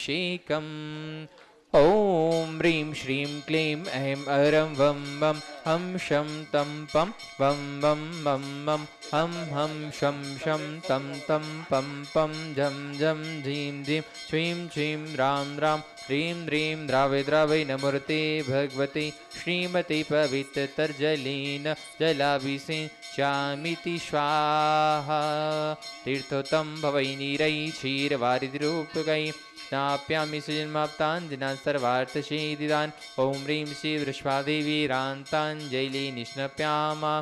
शेकम् ॐ ह्रीं श्रीं क्लीं ऐं अरं वं वं हं शं तं पं वं वं मं मं हं हं शं शं तं तं पं पं झं झं झीं झीं श्रीं श्रीं रां रां ह्रीं ह्रीं द्रावय द्रावय नमोऽर्ते भगवते श्रीमते पवित्रतर्जलीन जलाभिषेच्यामिति स्वाहा तीर्थोत्तम भवै नीरै क्षीरवारिधिरूपकै नाप्यामि सुजन्माप्ताञ्जना सर्वार्थसिद्धिदान् ॐ ह्रीं श्री वृषभादेवीरान्ताञ्जलि निष्णप्यामा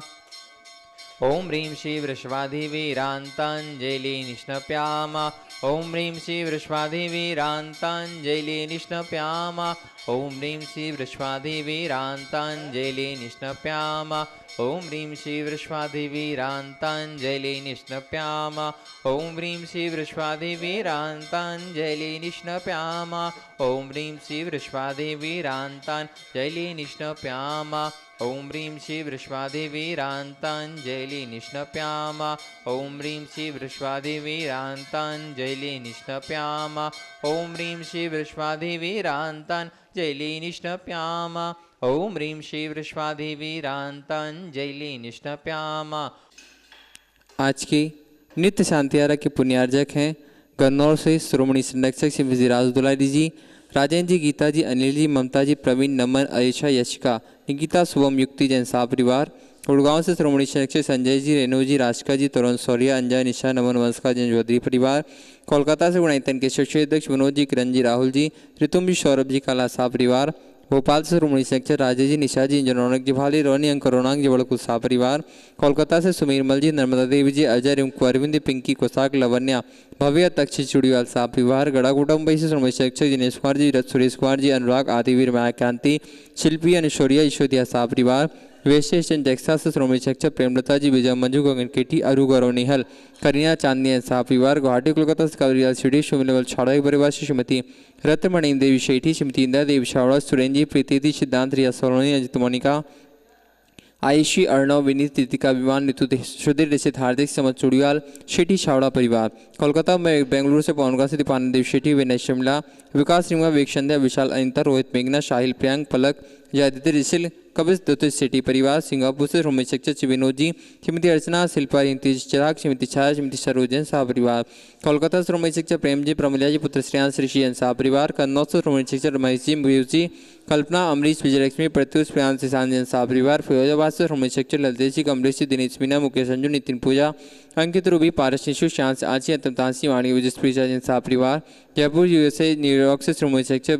ॐ ह्रीं श्री वृषभादेवीरान्ताञ्जलि निष्णप्यामा ॐ ह्रीं श्री वृषभादेवीरान्ताञ्जलि निष्णप्यामा ॐ ह्रीं श्री वृषभादेवीरान्ताञ्जलि निष्णप्यामा ॐ ह्रीं श्री वृषभादेवीरान्ताञ्जलि निष्णप्यामा ॐ ह्रीं श्री वृषभादेवीरान्ताञ्जलि निष्णप्यामा ॐ ह्रीं श्री वृषभादेवीरान्ताञ्जलि निष्णप्यामा ॐ ह्रीं श्री वृषभादेवीरान्ताञ्जलि निष्णप्यामा ॐ ह्रीं श्री वृषभादेवीरान्ताञ्जलि निष्णप्यामा ॐ ह्रीं श्री वृषभादेवीरान्ताञ्जलि निष्णप्यामा ॐ ह्रीं श्री वृषभादेवीरान्ताञ्जलि निष्णप्यामा। आज की नित्य शांतियारा के पुण्यार्जक हैं गन्नौर से श्रोमणी संरक्षक श्री विजयराज दुलारी जी, राजेंद्र जी, गीता जी, अनिल जी, ममता जी, प्रवीण, नमन, अयशा, यशिका, निकिता, शुभम, युक्ति, जैन शाह परिवार। गुड़गांव से श्रोमणी संरक्षक संजय जी, रेणु जी, राशिका जी, तरुण सौर्या, अंजय, निशा, नमन, वंशका, जैन चौधरी परिवार। कोलकाता से गुणायतन के शिक्षक अध्यक्ष विनोद जी, किरण जी, राहुल जी, ऋतुम जी, सौरभ जी, काला शाह परिवार। भोपाल से श्रोमणी संरक्षक राजेश जी, निशा जी, रौनक जी, भाली, रोनी, अंक, रोनांग जी, बड़कुल शाह परिवार। कोलकाता से सुमीरमल जी, नर्मदा देवी जी, अजय, रिंकू, अरविंद, पिंकी, कोसाक, लवन्या, भव्य, तक्षी, चुड़ीवाल शाह परिवार। गड़ागुड़ा मुंबई से श्रोमणी संरक्षक दिनेश कुमार जी, सुरेश कुमार जी, अनुराग, आदिवीर, मायाकांति, शिल्पी, अनुशौर्या, ईश्वरिया शाह परिवार। वेस्ट स्टेशन टेक्सास से श्रोमणी शिक्षक प्रेमलता जी, विजय, मंजू, गगन, केटी, अरु, गौरव, निहल, करीना, चांदनी शाह परिवार। गुवाहाटी कोलकाता से कावरियाल सिटी, शिवलेवल छाड़ा परिवार से श्रीमती रत्नमणि देवी शेठी, श्रीमती इंदिरा देवी छावड़ा, सुरेंद्र जी, प्रीति, सिद्धांत, रिया सोलोनी, अजित, मोनिका, आयुषी, अर्णव, विनीत, तितिका, विमान, ऋतु, सुधीर, निश्चित, हार्दिक, समझ, चुड़ियाल, शेठी छावड़ा परिवार। कोलकाता में बेंगलुरु से पवनगा से दीपानंद देव शेठी, विनय शिमला, विकास रिंगा, विवेक, विशाल, अनिता, रोहित, मेघना, शाहिल, प्रियांक, पलक, जयदित्य, रिसिल, कबिस, दत्त शेठी परिवार। सिंगापुर से श्रोमणी शिक्षक विनोद जी, श्रीमती अर्चना, शिल्पा, चिराग, श्रीमती छाया, श्रीमती सरोजन शाह परिवार। कोलकाता श्रोमणी शिक्षक प्रेम जी, प्रमलिया जी, पुत्र श्रेयांश, ऋषि शाह परिवार। कन्नौज से श्रोमणी शिक्षक रमेश जी, मयूर जी, कल्पना, अमरीश, विजयलक्ष्मी, प्रत्युष, प्रियांश, ईशान शाह परिवार। फिरोजाबाद से श्रोमणी शिक्षक ललितेश जी, कमलेश जी, दिनेश मीना, मुकेश अंजू, नितिन पूजा, अंकित, रूबी, पारस, निशु, श्यांश, आची, अंतमतांसी, वाणी, विजय शाह परिवार। जयपुर यूएसए न्यूयॉर्क से श्रोमणी शिक्षक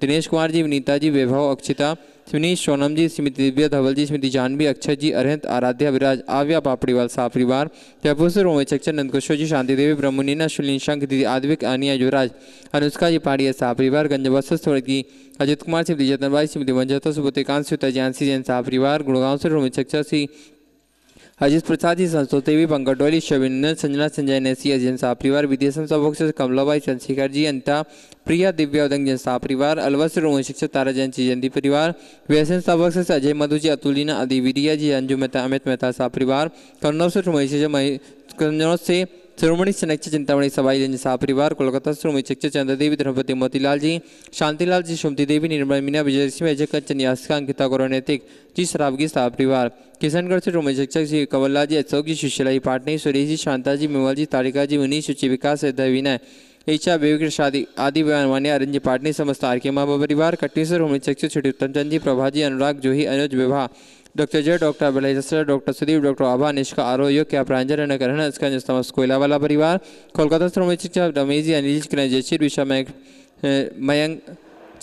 दिनेश कुमार जी, विनीता जी, वैभव, अक्षिता, सुनीश, सोनम जी, श्रीमती दिव्या, धवल जी, श्रीमती जानवी, अक्षय जी, अरहंत, आराध्या, विराज, आव्या, पापड़ीवाल शाह परिवार। जयपुर से श्रोमणी शिक्षक नंदकिशोर जी, शांति देवी, ब्रह्मनीना, शुलिन, शंख, दीदी, आद्विक, आनिया, युवराज, अनुष्का जी, पाड़िया शाह परिवार। गंजबस्त की अजित कुमार, श्रीमती जतनबाई, श्रीमती मंजता, सुबोधिकांत, श्रीता जानसी, जैन शाह परिवार। गुड़गांव से श्रोमणी शिक्षक श्री अजित प्रसाद जी, संतोष देवी, पंकज डोली, शविंदर, संजना, संजय, नेसी, अजय शाह परिवार। विदेशन सभा से कमलाबाई, चंद्रशेखर जी, अनिता, प्रिया, दिव्या, उदंग, जैन शाह परिवार। अलवर से श्रोमणी शिक्षक तारा जैन जयंती परिवार। व्यसन सभा से अजय, मधु जी, अतुलिना, अदिविरिया जी, अंजू मेहता, अमित मेहता शाह परिवार। कन्नौज से श्रोमणी शिक्षक कन्नौज से श्रोमणी संरक्षक चिंतामणि सबाई जन शाह परिवार। कोलकाता से श्रोमणी शिक्षक चंद्रदेवी, धर्मपति मोतीलाल जी, शांतिलाल जी, सुमति देवी, निर्मल मीना, विजयलक्ष्मी, अजय कंचन, यासिका, अंकिता, गौरव, नैतिक जी, शराबगी शाह परिवार। किशनगढ़ से श्रोमणी शिक्षक श्री कंवरलाल जी, अशोक जी, सुशीला जी, पाटनी, सुरेश जी, शांता जी, विमल जी, तारिका जी, मुनीश, सुचि, विकास, विनय, ईशा, विवेक, शादी, आदि मान्य, अरंज जी, पाटनी, समस्त आरके माँ परिवार। कटनी से श्रोमणी शिक्षक छोटी उत्तम चंद जी, प्रभा जी, अनुराग, जोही, अनुज, विवाह, डॉक्टर जय, डॉक्टर बलैसर, डॉक्टर सुदीप, डॉक्टर आभा, निष्का, आरो, योग, क्या प्रांजल, नकरण, इसका समस्त कोयला वाला परिवार। कोलकाता श्रोमणी शिक्षक रमेश जी, अनिल, जयश्री, ऋषा, मयंक,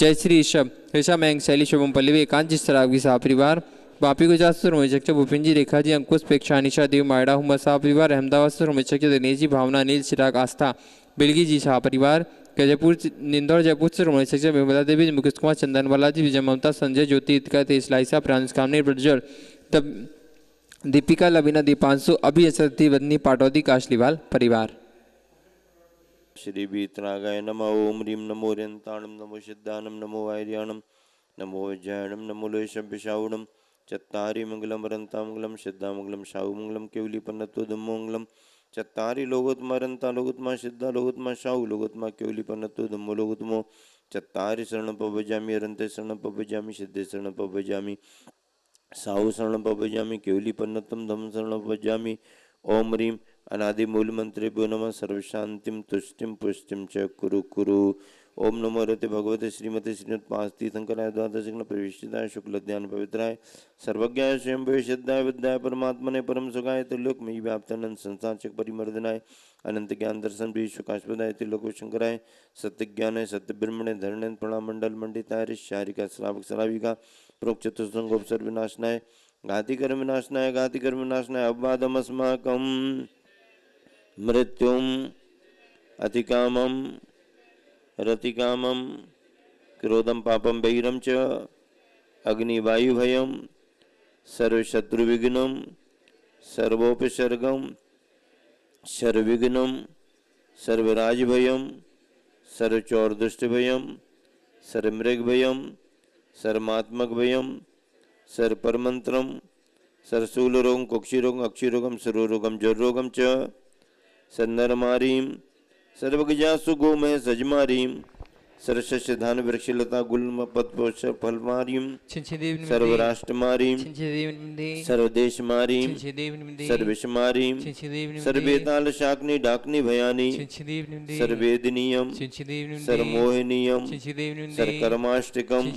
जयश्री, ऋषभ, ऋषा, मयंक, शैली, शुभम, पल्लवी, एकांत जी, सराबगी शाह परिवार। वापी गुजरात से श्रोमणी शिक्षक भूपिन जी, रेखा जी, अंकुश, प्रेक्षा, निशा, देव, मायड़ा, हुमा शाह परिवार। अहमदाबाद से श्रोमणी शिक्षक दिनेश जी, भावना, नील, चिराग, आस्था, बिलगी जी शाह परिवार। जयपुर, इंदौर, जयपुर से श्रोमणी शिक्षक विमला देवी, मुकेश कुमार, चंदन बालाजी, विजय, ममता, संजय, ज्योति, इतिका, तेज, लाइसा, प्रांश, कामनी, प्रज्वल, तब दीपिका, लवीना, दीपांशु, अभी, असरती, वदनी, पाटौदी, काशलीवाल परिवार। श्री वीतरागाय नमः। ओम ह्रीं नमो रंताणम, नमो सिद्धानम, नमो वार्याणम, नमो विजयाणम, नमो लोशव्यशावणम, चत्तारि मंगलम रंतामंगलम, सिद्धामंगलम, शाहुमंगलम, केवलीपन्नत्वदमंगलम, चत्तारि लोकोत्तमा रन्ता लोकोत्तमा सिद्धा लोकोत्तमा शाहु लोकोत्तमा केवली पन्नतो धम्मो लोकोत्तमो चत्तारि शरणं पवजामि अरन्ते शरणं पवजामि सिद्धे शरणं पवजामि साहु शरणं पवजामि केवली पन्नतम धम्म शरणं पवजामि ओम ह्रीं अनादि मूल मंत्रेभ्यो नमः सर्वशांतिम तुष्टिम पुष्टिम च कुरु कुरु। ओम नमो रते भगवते श्रीमते श्रीमत्पास्ति शंकराय द्वादशिग्न प्रविष्टिताय शुक्ल ध्यान पवित्राय सर्वज्ञाय स्वयं सिद्धाय विद्याय परमात्मने परम सुखाय त्रिलोक में व्याप्तानंद संसार चक परिमर्दनाय अनंत ज्ञान दर्शन भी सुखास्पदाय त्रिलोक शंकराय सत्य ज्ञान सत्य ब्रह्मणे धरणे प्रणाम मंडल मंडिताय ऋषारिका श्रावक श्राविका प्रोक्त चतुर्संगोपसर विनाशनाय घाति कर्म विनाशनाय घाति कर्म विनाशनाय अववादमस्माकं मृत्युम अतिकामम रतिकामम क्रोधम पापम वैरम च अग्निवायुभयम सर्वशत्रुविघ्नम सर्वोपसर्गम सर्वविघ्नम सर्वराजभयम सर्वचौरदुष्टभयम सर्वमृगभयम सर्वमात्मकभयम सर्वपरमंत्रम सर्वशूलरोगम कुक्षिरोगम अक्षिरोगम सर्वरोगम जरोगम च सन्नरमारीम सर्वगजासु गोमय सजमारीम सरसस्य धान वृक्षलता गुल्म पद्मोष फलमारीम सर्वराष्ट्रमारीम सर्वदेशमारीम सर्वेशमारीम सर्वेताल शाकनी डाकनी भयानी सर्वेदनीयम सर्वमोहनीयम सर्वकर्माष्टकम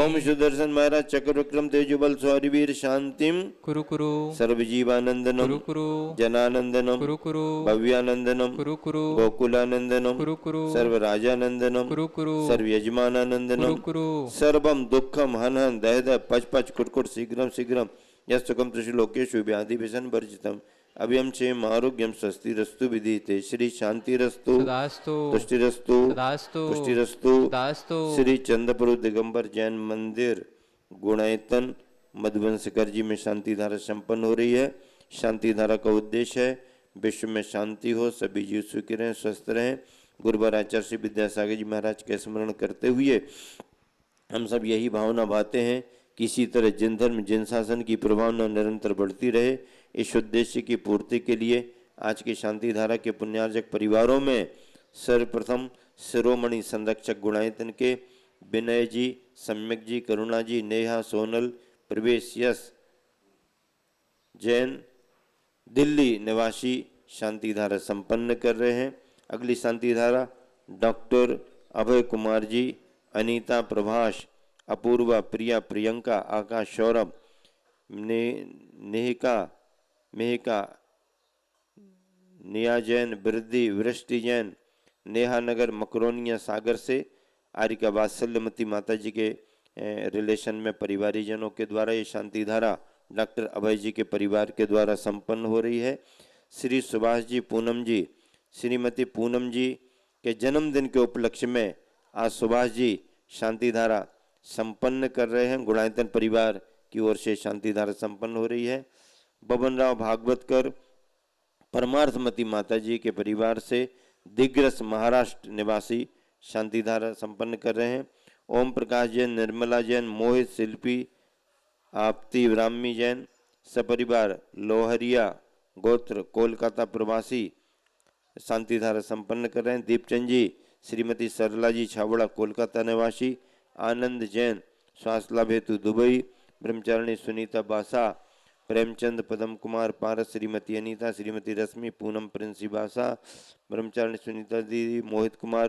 ओम सुदर्शन महाराज चक्र विक्रम तेजोबल स्वारिवीर शांतिम कुरु कुरु सर्वजीवानंदनम कुरु कुरु जनानंदनम कुरु कुरु भव्यानंदनम कुरु कुरु गोकुलानंदनम कुरु कुरु सर्वराजानंदनम कुरु कुरु सर्वयजमानानंदनम कुरु कुरु सर्वम दुखम हन हन दह दह पच पच कुटकुट शीघ्रम शीघ्रम यस्तुकम त्रिशुलोकेषु व्याधि व्यसन वर्जितम अभयम क्षेम आरोग्यम स्वस्ति रस्तु विदिते श्री शांति रस्तु सदास्तु तुष्टि रस्तु सदास्तु पुष्टि रस्तु सदास्तु श्री चंद्रपुर दिगंबर जैन मंदिर गुणायतन मधुबन शिखर जी में शांति धारा संपन्न हो रही है। शांति धारा का उद्देश्य है विश्व में शांति हो, सभी जीव सुखी रहें, स्वस्थ रहें। गुरुवर आचार्य श्री विद्यासागर जी महाराज के स्मरण करते हुए हम सब यही भावना भाते हैं कि इसी तरह जिन धर्म जिन शासन की प्रभावना निरंतर बढ़ती रहे। इस उद्देश्य की पूर्ति के लिए आज की शांति धारा के पुण्यार्जक परिवारों में सर्वप्रथम शिरोमणि संरक्षक गुणायतन के विनय जी, सम्यक जी, करुणा जी, नेहा, सोनल, प्रवेश, यश जैन दिल्ली निवासी शांति धारा संपन्न कर रहे हैं। अगली शांति धारा डॉक्टर अभय कुमार जी, अनीता, प्रभाष, अपूर्वा, प्रिया, प्रियंका, आकाश, सौरभ, नेहिका, मेहिका, निया जैन, वृद्धि, वृष्टि जैन, नेहा नगर, मकरोनिया सागर से आरिका वात्सल्यमती माता जी के रिलेशन में परिवारीजनों के द्वारा ये शांति धारा डॉक्टर अभय जी के परिवार के द्वारा संपन्न हो रही है। श्री सुभाष जी, पूनम जी, श्रीमती पूनम जी के जन्मदिन के उपलक्ष्य में आज सुभाष जी शांति धारा संपन्न कर रहे हैं। गुणायतन परिवार की ओर से शांति धारा संपन्न हो रही है। बबन राव भागवतकर परमार्थमती माता जी के परिवार से दिग्रस महाराष्ट्र निवासी शांति धारा संपन्न कर रहे हैं। ओम प्रकाश जैन, निर्मला जैन, मोहित, शिल्पी, आपती, ब्राह्मी जैन सपरिवार लोहरिया गोत्र कोलकाता प्रवासी शांति धारा संपन्न कर रहे हैं। दीपचंद जी, श्रीमती सरला जी छावड़ा कोलकाता निवासी, आनंद जैन श्वास लाभ हेतु दुबई, ब्रह्मचारिणी सुनीता बासा, प्रेमचंद, पदम कुमार पारस, श्रीमती अनीता, श्रीमती रश्मि, पूनम प्रिंसी बासा, ब्रह्मचारिणी सुनीता दीदी, मोहित कुमार,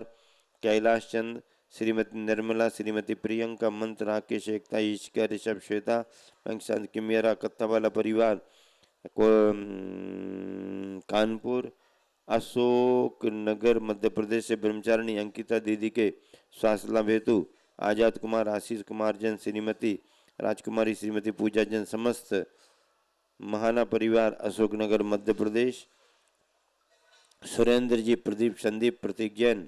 कैलाश चंद, श्रीमती निर्मला, श्रीमती प्रियंका, मंत्र, राकेश, एकता, ईशिका, ऋषभ, श्वेता, पंकचंद, किमियरा, कत्तावाला परिवार कानपुर, अशोक नगर मध्य प्रदेश से ब्रह्मचारिणी अंकिता दीदी के स्वास्थ्य लाभ हेतु आजाद कुमार, आशीष कुमार जैन, श्रीमती राजकुमारी, श्रीमती पूजा जैन, समस्त महाना परिवार अशोकनगर मध्य प्रदेश, सुरेंद्र जी, प्रदीप, संदीप, प्रतीक जैन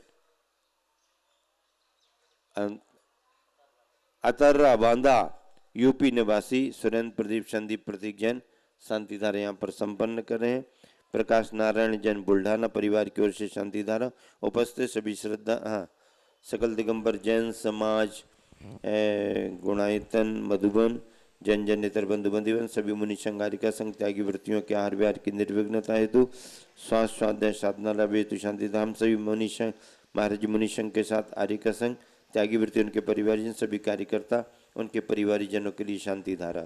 अतर्रा बांदा यूपी निवासी, सुरेंद्र, प्रदीप, संदीप, प्रतीक जैन शांति धारा यहाँ पर संपन्न कर रहे हैं। प्रकाश नारायण जैन बुल्ढाना परिवार की ओर से शांति धारा उपस्थित सभी श्रद्धा सकल दिगंबर जैन समाज गुणायतन मधुबन जन जन नेतर बंधु बंधुवन सभी मुनि संघारिका संघ त्यागी वृत्तियों के आहार विहार की निर्विघ्नता हेतु श्वास स्वाध्याय साधना लाभ हेतु शांति धाम सभी मुनि संघ महाराज जी मुनि संघ के साथ आर्यिका संघ त्यागी वृत्ति उनके परिवारजन सभी कार्यकर्ता उनके परिवारीजनों के लिए शांति धारा।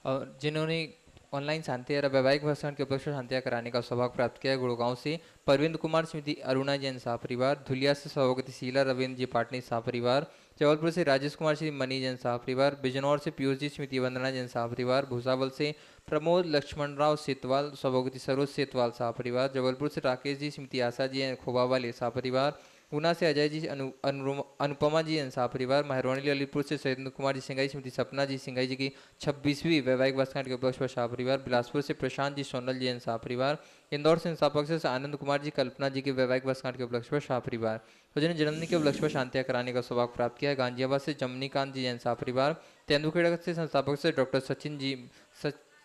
और जिन्होंने ऑनलाइन शांतियारा वैवाहिक भाषण के उपलक्ष्य में शांतियाँ कराने का सौभाग्य प्राप्त किया है, गुड़गांव से परविंद कुमार स्मृति अरुणा जैन शाह परिवार, धुलिया से सौभाग्यवती शीला रविंद्र जी पाटनी शाह परिवार, जबलपुर से राजेश कुमार श्री मनी जैन शाह परिवार, बिजनौर से पीयूष जी स्मृति वंदना जैन शाह परिवार, भूसावल से प्रमोद लक्ष्मण राव सेतवाल सौभाग्यवती सरोज सेतवाल शाह परिवार, जबलपुर से राकेश जी स्मृति आशा जी खोबावाल शाह परिवार, ऊना से अजय जी अनुपमा जी शाह परिवार, महरवानी ललितपुर से सैयद कुमार जी सिंगाई स्मृति सपना जी सिंगाई जी की 26वीं वैवाहिक वर्षगांठ के उपलक्ष्य पर शाह परिवार, बिलासपुर से प्रशांत जी सोनल जी शाह परिवार, इंदौर से इंसाफ से आनंद कुमार जी कल्पना जी के वैवाहिक वर्षगांठ के उपलक्ष्य पर शाह परिवार, तो जिन्हें जन्मदिन के उपलक्ष्य पर शांतियाँ कराने का सौभाग्य प्राप्त किया है, गांजियाबाद से जमनीकांत जी जैन शाह परिवार, तेंदुखेड़ा से संस्थापक से डॉक्टर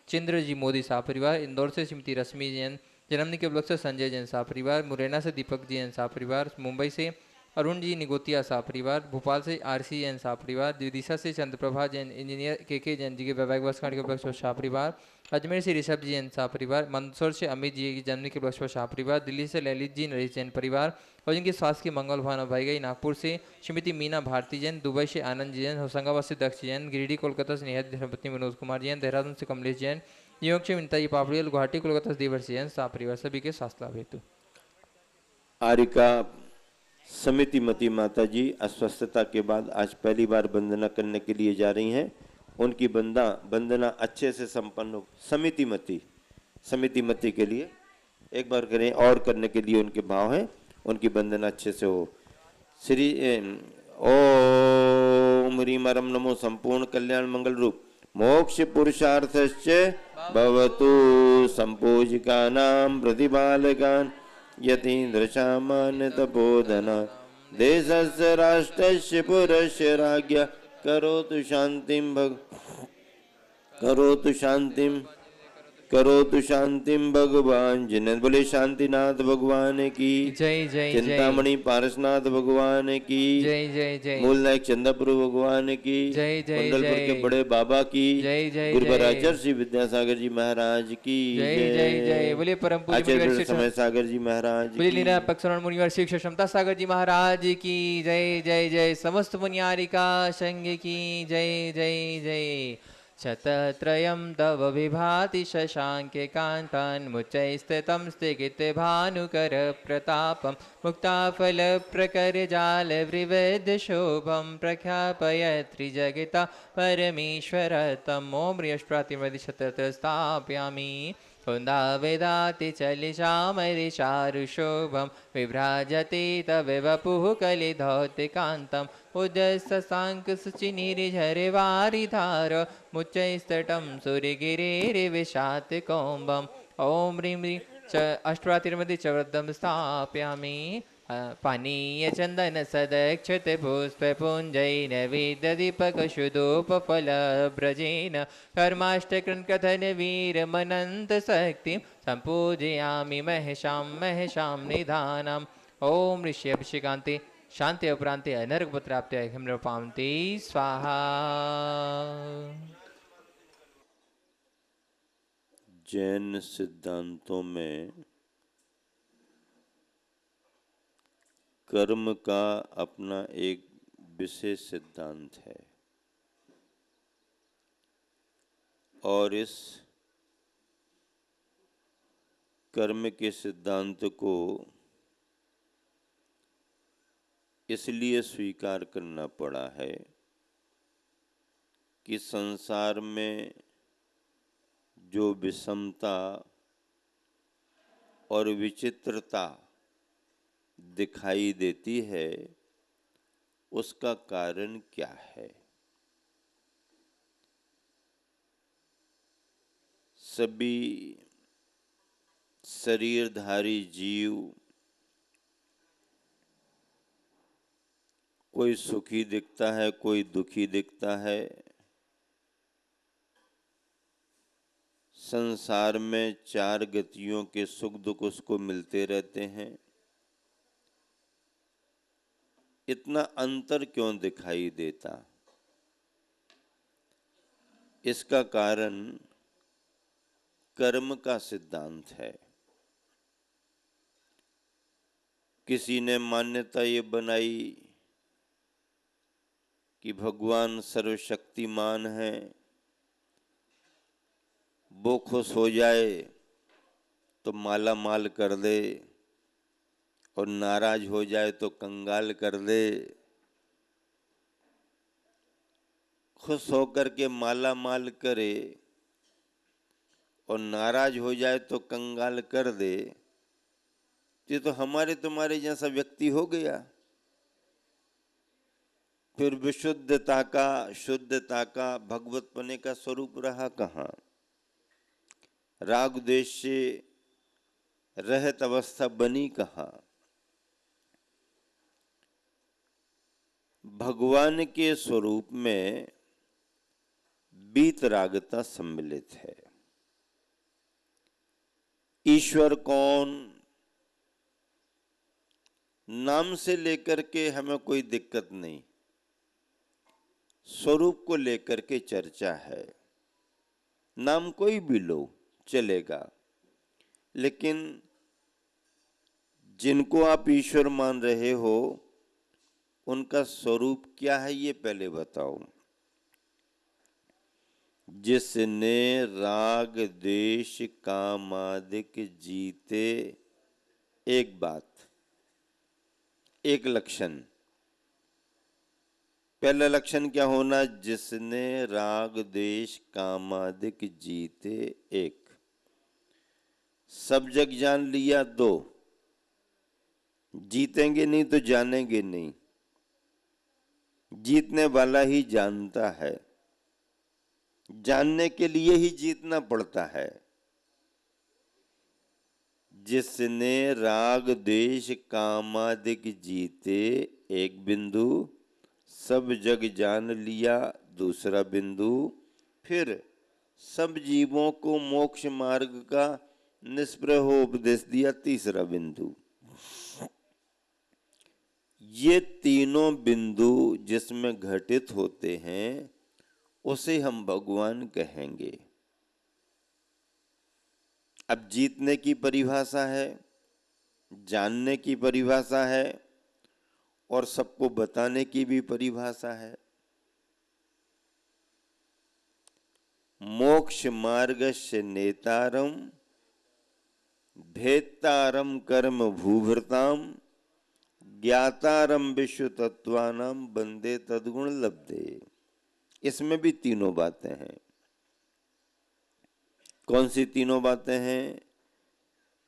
सचिंद्र जी मोदी शाह परिवार, इंदौर से श्रीमती रश्मि जैन, जन्मदिन के उपलक्ष्य से संजय जैन शाह परिवार, मुरैना से दीपक जी जैन शाह परिवार, मुंबई से अरुण जी निगोतिया शाह परिवार, भोपाल से आरसी जैन शाह परिवार, विदिशा से चंद्रप्रभा जैन इंजीनियर के जैन जी के वैवाहिक वर्षगांठ के उपलक्ष्य पर शाह परिवार, अजमेर से ऋषभ जी जैन शाह परिवार, मंदसौर से अमित जी की जन्मदिन के उपलक्ष्य पर शाह परिवार, दिल्ली से ललित जी नरेश जैन परिवार और जिनके स्वास्थ्य की मंगल भावना भाई गई, नागपुर से श्रीमती मीना भारती जैन, दुबई से आनंद जैन, होशंगाबाद से दक्ष जैन, गिरिडीह कोलकाता से निहत धर्मपत्नी मनोज कुमार जैन, देहरादून से कमलेश जैन, न्यूयॉर्क से विनीता जी पापड़ियल, गुवाहाटी कोलकाता से देवर्षि जैन शाह परिवार सभी के स्वास्थ्य लाभ हेतु। आर्यिका समिति मती माता जी अस्वस्थता के बाद आज पहली बार वंदना करने के लिए जा रही हैं। उनकी वंदना अच्छे से संपन्न हो। समिति मती के लिए एक बार करें और करने के लिए उनके भाव हैं, उनकी वंदना अच्छे से हो। श्री ओम ह्रीम परम नमो संपूर्ण कल्याण मंगल रूप मोक्ष पुरुषार्थश्च भवतु संपूजिकानां प्रतिपालकान् यतीन्द्र सामान्य तपोधना देशस्य राष्ट्रस्य पुरस्य राज्ञा करोतु शांतिम भगवान जिन्हें बोले शांतिनाथ भगवान की जय जय चिंतामणि पारसनाथ भगवान की जय जय जय मूल नायक चंदापुर भगवान की जय जय कुंडलपुर के जय बड़े बाबा की जय जय गुरुवराचार्य श्री विद्यासागर जी महाराज की जय जय जय बोले परम पूज्य आचार्य समय सागर जी महाराज बोले की निरापक शरण मुनिवर शिक्षा क्षमता सागर जी महाराज की जय जय जय समस्त मुनियारिका संघ की जय जय जय शतत्रयं तव विभाति शशाङ्के कान्तान्मुच्चैस्थितं स्थिगिते भानुकर प्रतापं मुक्ताफलप्रकरजालवृवद्शोभं प्रख्यापयत्रिजगिता परमेश्वर तं ॐ बृहस्पतिमदिशतत्र स्थापयामि कुन्दावेदाति चलिशामरिचारुशोभं विभ्राजते तव वपुः कलिधौतिकान्तम् उदस्ससाङ्कसुचिनिर्झरवारिधार मुच्चैस्तटं सूर्यगिरेर्विशातकौम्बम् ॐ ह्रीं ह्रीं च अष्टरात्रिमध्ये च व्रतं स्थापयामि पानीयचन्दन सदक्षत पुष्पपुञ्जैन वेददीपकशुधोपफलव्रजेन कर्माष्टकृन्कथन वीरमनन्तशक्तिं सम्पूजयामि महेशां निधानम् ॐ ऋषि अभिषेकान्ते शांति अपरांते अनर्क प्राप्त हिम्रपांते स्वाहा। जैन सिद्धांतों में कर्म का अपना एक विशेष सिद्धांत है और इस कर्म के सिद्धांत को इसलिए स्वीकार करना पड़ा है कि संसार में जो विषमता और विचित्रता दिखाई देती है उसका कारण क्या है। सभी शरीरधारी जीव कोई सुखी दिखता है, कोई दुखी दिखता है। संसार में चार गतियों के सुख दुख उसको मिलते रहते हैं। इतना अंतर क्यों दिखाई देता? इसका कारण कर्म का सिद्धांत है। किसी ने मान्यता ये बनाई कि भगवान सर्वशक्तिमान है, वो खुश हो जाए तो माला माल कर दे और नाराज हो जाए तो कंगाल कर दे। खुश होकर के माला माल करे और नाराज हो जाए तो कंगाल कर दे, ये तो हमारे तुम्हारे जैसा व्यक्ति हो गया। फिर विशुद्धता का, शुद्धता का, भगवतपने का स्वरूप रहा कहाँ? राग द्वेष से रहित अवस्था बनी कहाँ? भगवान के स्वरूप में वीतरागता सम्मिलित है। ईश्वर कौन, नाम से लेकर के हमें कोई दिक्कत नहीं, स्वरूप को लेकर के चर्चा है। नाम कोई भी लो चलेगा, लेकिन जिनको आप ईश्वर मान रहे हो उनका स्वरूप क्या है ये पहले बताओ। जिसने राग द्वेष काम आदिक जीते, एक बात, एक लक्षण। पहला लक्षण क्या होना? जिसने राग द्वेष काम आदिक जीते, एक। सब जग जान लिया, दो। जीतेंगे नहीं तो जानेंगे नहीं। जीतने वाला ही जानता है, जानने के लिए ही जीतना पड़ता है। जिसने राग द्वेष कामादिक जीते, एक बिंदु। सब जग जान लिया, दूसरा बिंदु। फिर सब जीवों को मोक्ष मार्ग का निष्प्रह उपदेश दिया, तीसरा बिंदु। ये तीनों बिंदु जिसमें घटित होते हैं उसे हम भगवान कहेंगे। अब जीतने की परिभाषा है, जानने की परिभाषा है और सबको बताने की भी परिभाषा है। मोक्ष मार्गस्य नेतारम भेत्तारम कर्म भूभृताम ज्ञातारम विश्व तत्वानाम बंदे तद्गुण लब्धे। इसमें भी तीनों बातें हैं। कौन सी तीनों बातें हैं?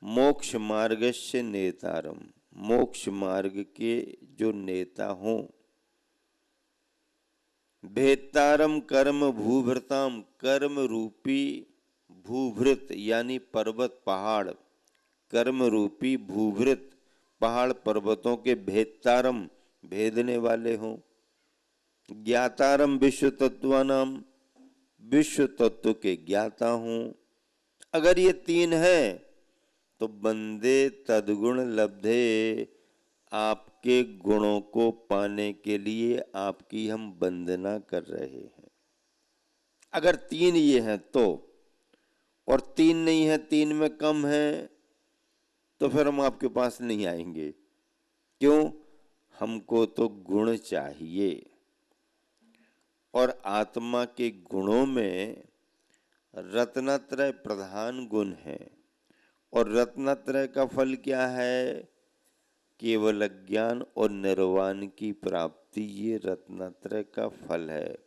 मोक्ष मार्गस्य नेतारम, मोक्ष मार्ग के जो नेता हों। भेत्तारम कर्म भूभृताम, कर्म रूपी भूभृत यानी पर्वत पहाड़, कर्म रूपी भूभृत पहाड़ पर्वतों के भेत्तारम, भेदने वाले हों। ज्ञातारम विश्व तत्वानाम, विश्व तत्व के ज्ञाता हूं। अगर ये तीन है तो बंदे तद्गुण लब्धे, आपके गुणों को पाने के लिए आपकी हम वंदना कर रहे हैं। अगर तीन ये हैं तो, और तीन नहीं है, तीन में कम है, तो फिर हम आपके पास नहीं आएंगे। क्यों? हमको तो गुण चाहिए, और आत्मा के गुणों में रत्नत्रय प्रधान गुण है। और रत्नत्रय का फल क्या है? केवल ज्ञान और निर्वाण की प्राप्ति, ये रत्नत्रय का फल है।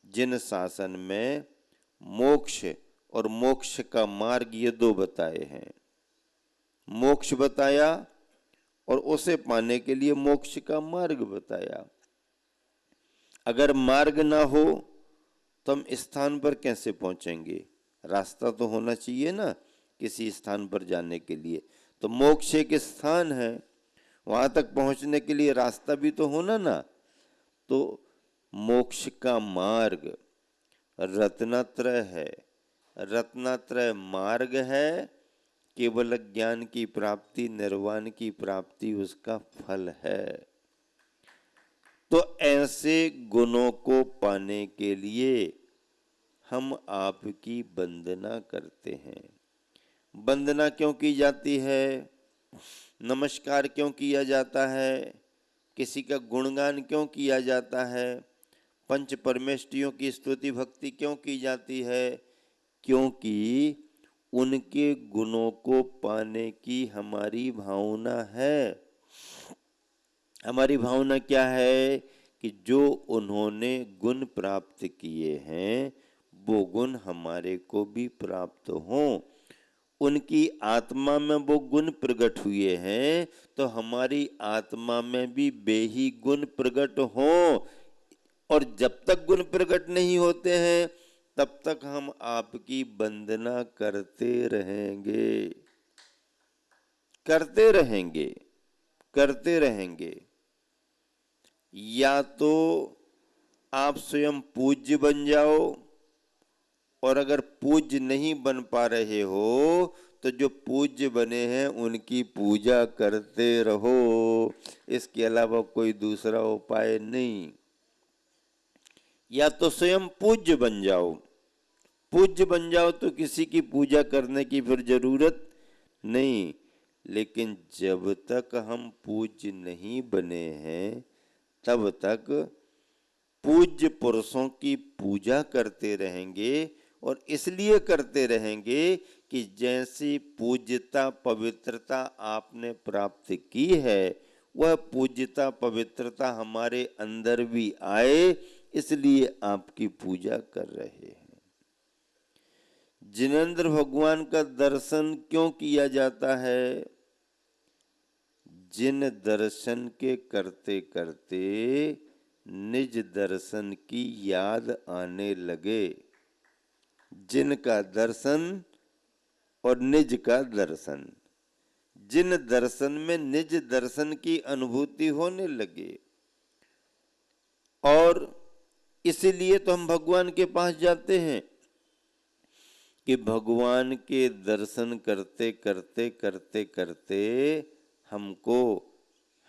जिन शासन में मोक्ष और मोक्ष का मार्ग ये दो बताए हैं। मोक्ष बताया और उसे पाने के लिए मोक्ष का मार्ग बताया। अगर मार्ग ना हो तो हम स्थान पर कैसे पहुंचेंगे? रास्ता तो होना चाहिए ना किसी स्थान पर जाने के लिए। तो मोक्ष एक स्थान है, वहां तक पहुंचने के लिए रास्ता भी तो होना ना। तो मोक्ष का मार्ग रत्नत्रय है, रत्नत्रय मार्ग है। केवल ज्ञान की प्राप्ति, निर्वाण की प्राप्ति उसका फल है। तो ऐसे गुणों को पाने के लिए हम आपकी वंदना करते हैं। वंदना क्यों की जाती है? नमस्कार क्यों किया जाता है? किसी का गुणगान क्यों किया जाता है? पंच परमेष्टियों की स्तुति भक्ति क्यों की जाती है? क्योंकि उनके गुणों को पाने की हमारी भावना है। हमारी भावना क्या है कि जो उन्होंने गुण प्राप्त किए हैं वो गुण हमारे को भी प्राप्त हों। उनकी आत्मा में वो गुण प्रकट हुए हैं तो हमारी आत्मा में भी वे ही गुण प्रकट हों। और जब तक गुण प्रकट नहीं होते हैं तब तक हम आपकी वंदना करते रहेंगे, करते रहेंगे, करते रहेंगे। या तो आप स्वयं पूज्य बन जाओ, और अगर पूज्य नहीं बन पा रहे हो तो जो पूज्य बने हैं उनकी पूजा करते रहो। इसके अलावा कोई दूसरा उपाय नहीं। या तो स्वयं पूज्य बन जाओ, पूज्य बन जाओ तो किसी की पूजा करने की फिर जरूरत नहीं। लेकिन जब तक हम पूज्य नहीं बने हैं तब तक पूज्य पुरुषों की पूजा करते रहेंगे। और इसलिए करते रहेंगे कि जैसी पूज्यता पवित्रता आपने प्राप्त की है वह पूज्यता पवित्रता हमारे अंदर भी आए, इसलिए आपकी पूजा कर रहे हैं। जिनेंद्र भगवान का दर्शन क्यों किया जाता है? जिन दर्शन के करते करते निज दर्शन की याद आने लगे। जिनका दर्शन और निज का दर्शन, जिन दर्शन में निज दर्शन की अनुभूति होने लगे। और इसीलिए तो हम भगवान के पास जाते हैं कि भगवान के दर्शन करते करते करते करते हमको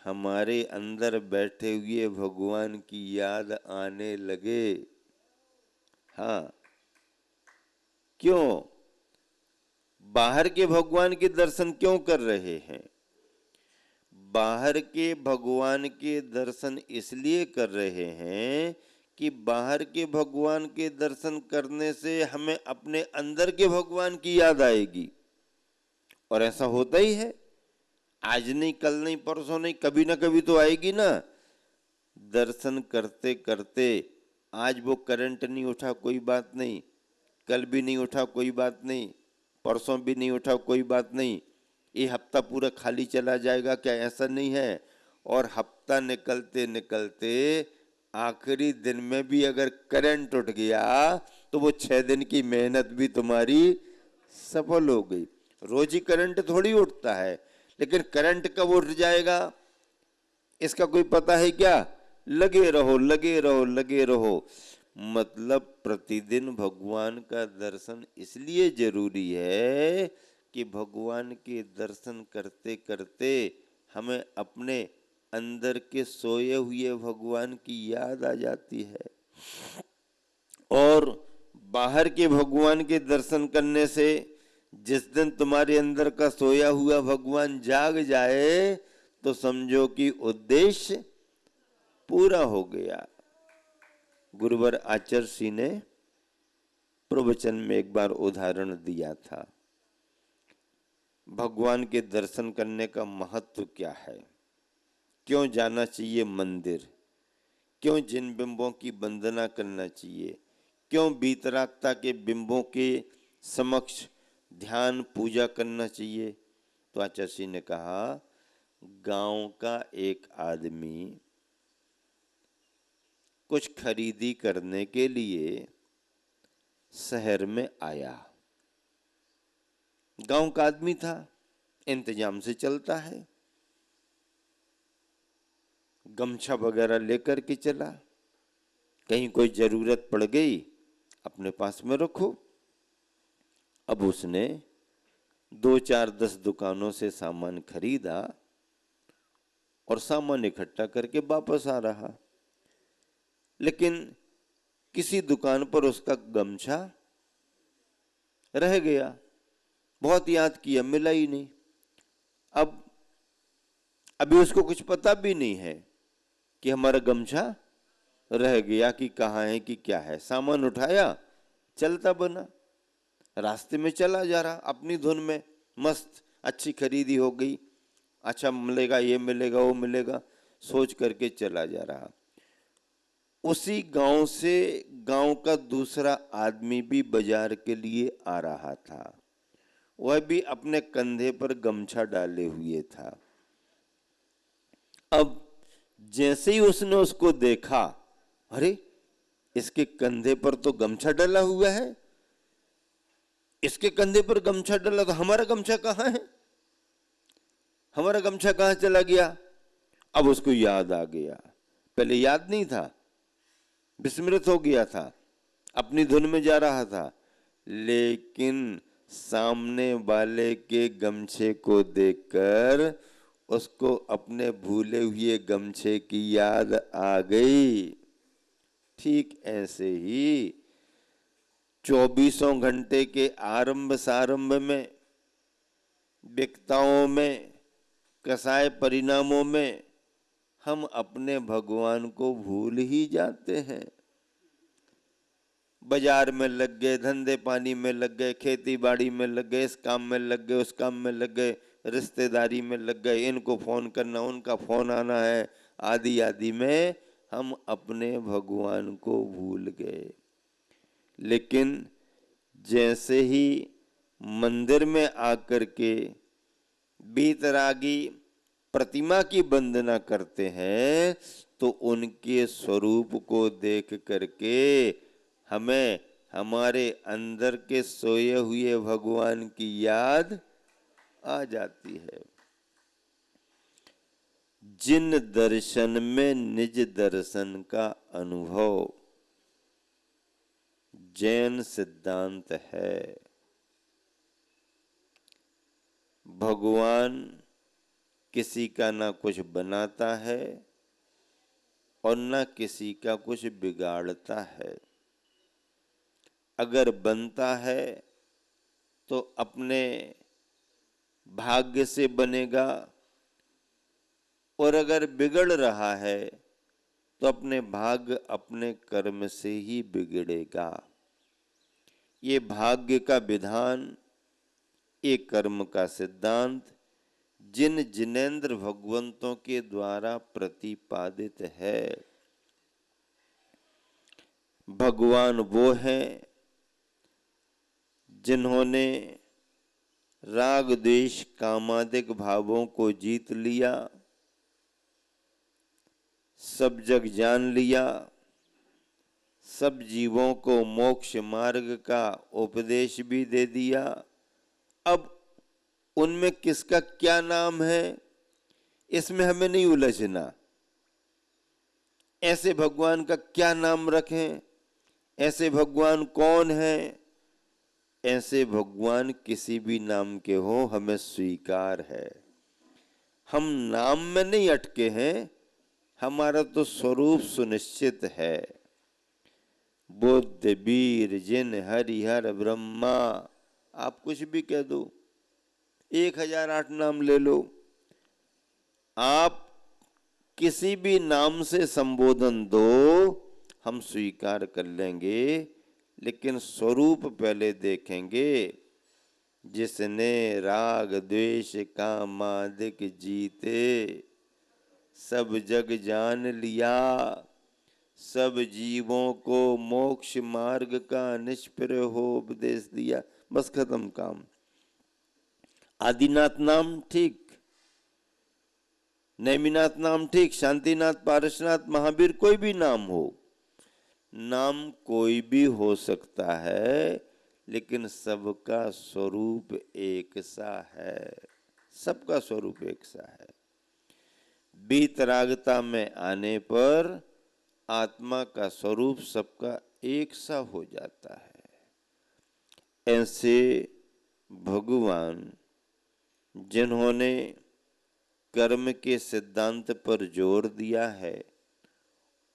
हमारे अंदर बैठे हुए भगवान की याद आने लगे। हाँ, क्यों? बाहर के भगवान के दर्शन क्यों कर रहे हैं? बाहर के भगवान के दर्शन इसलिए कर रहे हैं कि बाहर के भगवान के दर्शन करने से हमें अपने अंदर के भगवान की याद आएगी। और ऐसा होता ही है, आज नहीं कल नहीं परसों नहीं कभी ना कभी तो आएगी ना। दर्शन करते करते आज वो करंट नहीं उठा कोई बात नहीं, कल भी नहीं उठा कोई बात नहीं, परसों भी नहीं उठा कोई बात नहीं, ये हफ्ता पूरा खाली चला जाएगा क्या? ऐसा नहीं है। और हफ्ता निकलते निकलते आखिरी दिन में भी अगर करंट उठ गया तो वो 6 दिन की मेहनत भी तुम्हारी सफल हो गई। रोज ही करंट थोड़ी उठता है, लेकिन करंट कब उठ जाएगा इसका कोई पता है क्या? लगे रहो लगे रहो लगे रहो। मतलब प्रतिदिन भगवान का दर्शन इसलिए जरूरी है कि भगवान के दर्शन करते करते हमें अपने अंदर के सोए हुए भगवान की याद आ जाती है। और बाहर के भगवान के दर्शन करने से जिस दिन तुम्हारे अंदर का सोया हुआ भगवान जाग जाए तो समझो कि उद्देश्य पूरा हो गया। गुरुवर आचार्य सिंह ने प्रवचन में एक बार उदाहरण दिया था। भगवान के दर्शन करने का महत्व क्या है, क्यों जाना चाहिए मंदिर, क्यों जिन बिंबों की वंदना करना चाहिए, क्यों वीतरागता के बिंबों के समक्ष ध्यान पूजा करना चाहिए। तो आचार्य सिंह ने कहा, गांव का एक आदमी कुछ खरीदी करने के लिए शहर में आया। गांव का आदमी था, इंतजाम से चलता है, गमछा वगैरह लेकर के चला। कहीं कोई जरूरत पड़ गई अपने पास में रखो। अब उसने 2-4-10 दुकानों से सामान खरीदा और सामान इकट्ठा करके वापस आ रहा। लेकिन किसी दुकान पर उसका गमछा रह गया, बहुत याद किया, मिला ही नहीं। अब अभी उसको कुछ पता भी नहीं है कि हमारा गमछा रह गया कि कहाँ है कि क्या है। सामान उठाया, चलता बना, रास्ते में चला जा रहा अपनी धुन में, मस्त, अच्छी खरीदी हो गई, अच्छा मिलेगा, ये मिलेगा, वो मिलेगा, सोच करके चला जा रहा। उसी गांव से गांव का दूसरा आदमी भी बाजार के लिए आ रहा था। वह भी अपने कंधे पर गमछा डाले हुए था। अब जैसे ही उसने उसको देखा, अरे इसके कंधे पर तो गमछा डला हुआ है, इसके कंधे पर गमछा डला, तो हमारा गमछा कहाँ है, हमारा गमछा कहाँ चला गया। अब उसको याद आ गया, पहले याद नहीं था, विस्मृत हो गया था, अपनी धुन में जा रहा था, लेकिन सामने वाले के गमछे को देखकर उसको अपने भूले हुए गमछे की याद आ गई। ठीक ऐसे ही 24 घंटे के आरंभ सारंभ में, व्यक्ताओं में, कसाय परिणामों में हम अपने भगवान को भूल ही जाते हैं। बाजार में लग गए, धंधे पानी में लग गए, खेती बाड़ी में लग गए, इस काम में लग गए, उस काम में लग गए, रिश्तेदारी में लग गए, इनको फोन करना, उनका फोन आना है, आदि आदि में हम अपने भगवान को भूल गए। लेकिन जैसे ही मंदिर में आकर के बीतरागी प्रतिमा की वंदना करते हैं तो उनके स्वरूप को देख करके हमें हमारे अंदर के सोए हुए भगवान की याद आ जाती है। जिन दर्शन में निज दर्शन का अनुभव जैन सिद्धांत है। भगवान किसी का ना कुछ बनाता है और ना किसी का कुछ बिगाड़ता है। अगर बनता है तो अपने भाग्य से बनेगा, और अगर बिगड़ रहा है तो अपने भाग्य, अपने कर्म से ही बिगड़ेगा। ये भाग्य का विधान, ये कर्म का सिद्धांत जिन जिनेंद्र भगवंतों के द्वारा प्रतिपादित है। भगवान वो हैं जिन्होंने राग द्वेष कामादिक भावों को जीत लिया, सब जग जान लिया, सब जीवों को मोक्ष मार्ग का उपदेश भी दे दिया। अब उनमें किसका क्या नाम है, इसमें हमें नहीं उलझना। ऐसे भगवान का क्या नाम रखें, ऐसे भगवान कौन है, ऐसे भगवान किसी भी नाम के हो हमें स्वीकार है। हम नाम में नहीं अटके हैं, हमारा तो स्वरूप सुनिश्चित है। बुद्ध, वीर, जिन, हरिहर, ब्रह्मा, आप कुछ भी कह दो, 1008 नाम ले लो, आप किसी भी नाम से संबोधन दो, हम स्वीकार कर लेंगे। लेकिन स्वरूप पहले देखेंगे। जिसने राग द्वेष कामादिक जीते, सब जग जान लिया, सब जीवों को मोक्ष मार्ग का निष्प्रय हो उपदेश दिया। बस खत्म काम। आदिनाथ नाम ठीक, नेमिनाथ नाम ठीक, शांतिनाथ, पारसनाथ, महावीर, कोई भी नाम हो, नाम कोई भी हो सकता है, लेकिन सबका स्वरूप एक सा है। सबका स्वरूप एक सा है। बीतरागता में आने पर आत्मा का स्वरूप सबका एक सा हो जाता है। ऐसे भगवान जिन्होंने कर्म के सिद्धांत पर जोर दिया है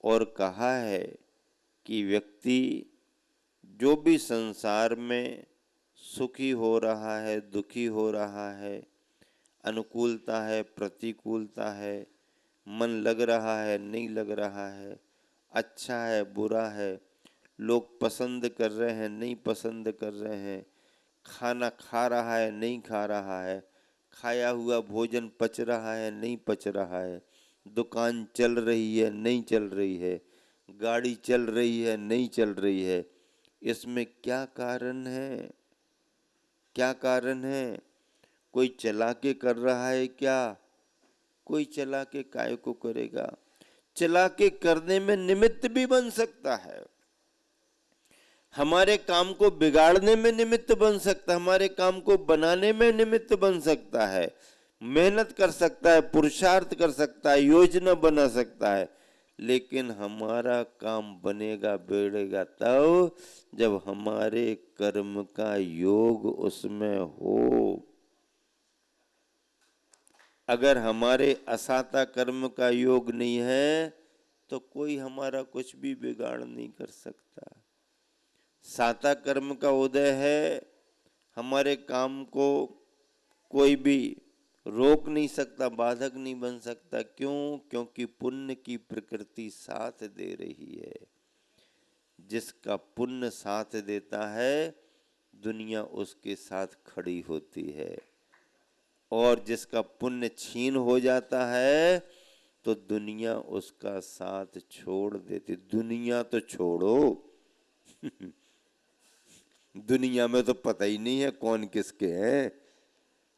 और कहा है कि व्यक्ति जो भी संसार में सुखी हो रहा है, दुखी हो रहा है, अनुकूलता है, प्रतिकूलता है, मन लग रहा है, नहीं लग रहा है, अच्छा है, बुरा है, लोग पसंद कर रहे हैं, नहीं पसंद कर रहे हैं, खाना खा रहा है, नहीं खा रहा है, खाया हुआ भोजन पच रहा है, नहीं पच रहा है, दुकान चल रही है, नहीं चल रही है, गाड़ी चल रही है, नहीं चल रही है, इसमें क्या कारण है? क्या कारण है? कोई चला के कर रहा है क्या? कोई चला के काय को करेगा? चला के करने में निमित्त भी बन सकता है, हमारे काम को बिगाड़ने में निमित्त बन सकता है, हमारे काम को बनाने में निमित्त बन सकता है, मेहनत कर सकता है, पुरुषार्थ कर सकता है, योजना बना सकता है, लेकिन हमारा काम बनेगा बिगड़ेगा तब जब हमारे कर्म का योग उसमें हो। अगर हमारे असाता कर्म का योग नहीं है तो कोई हमारा कुछ भी बिगाड़ नहीं कर सकता। साता कर्म का उदय है, हमारे काम को कोई भी रोक नहीं सकता, बाधक नहीं बन सकता। क्यों? क्योंकि पुण्य की प्रकृति साथ दे रही है। जिसका पुण्य साथ देता है दुनिया उसके साथ खड़ी होती है, और जिसका पुण्य छीन हो जाता है तो दुनिया उसका साथ छोड़ देती। दुनिया तो छोड़ो दुनिया में तो पता ही नहीं है कौन किसके हैं,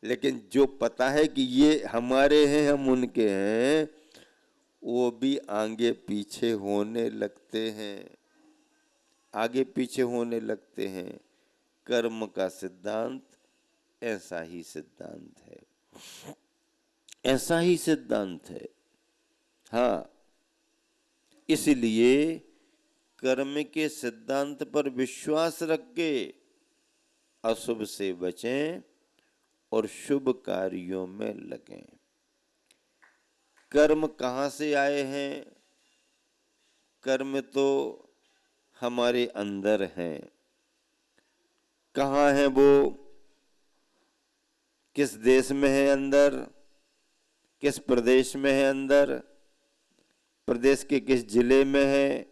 लेकिन जो पता है कि ये हमारे हैं, हम उनके हैं, वो भी आगे पीछे होने लगते हैं, आगे पीछे होने लगते हैं। कर्म का सिद्धांत ऐसा ही सिद्धांत है, ऐसा ही सिद्धांत है। हाँ, इसलिए कर्म के सिद्धांत पर विश्वास रख के अशुभ से बचें और शुभ कार्यों में लगें। कर्म कहाँ से आए हैं? कर्म तो हमारे अंदर हैं। कहाँ है वो? किस देश में है अंदर? किस प्रदेश में है अंदर? प्रदेश के किस जिले में है?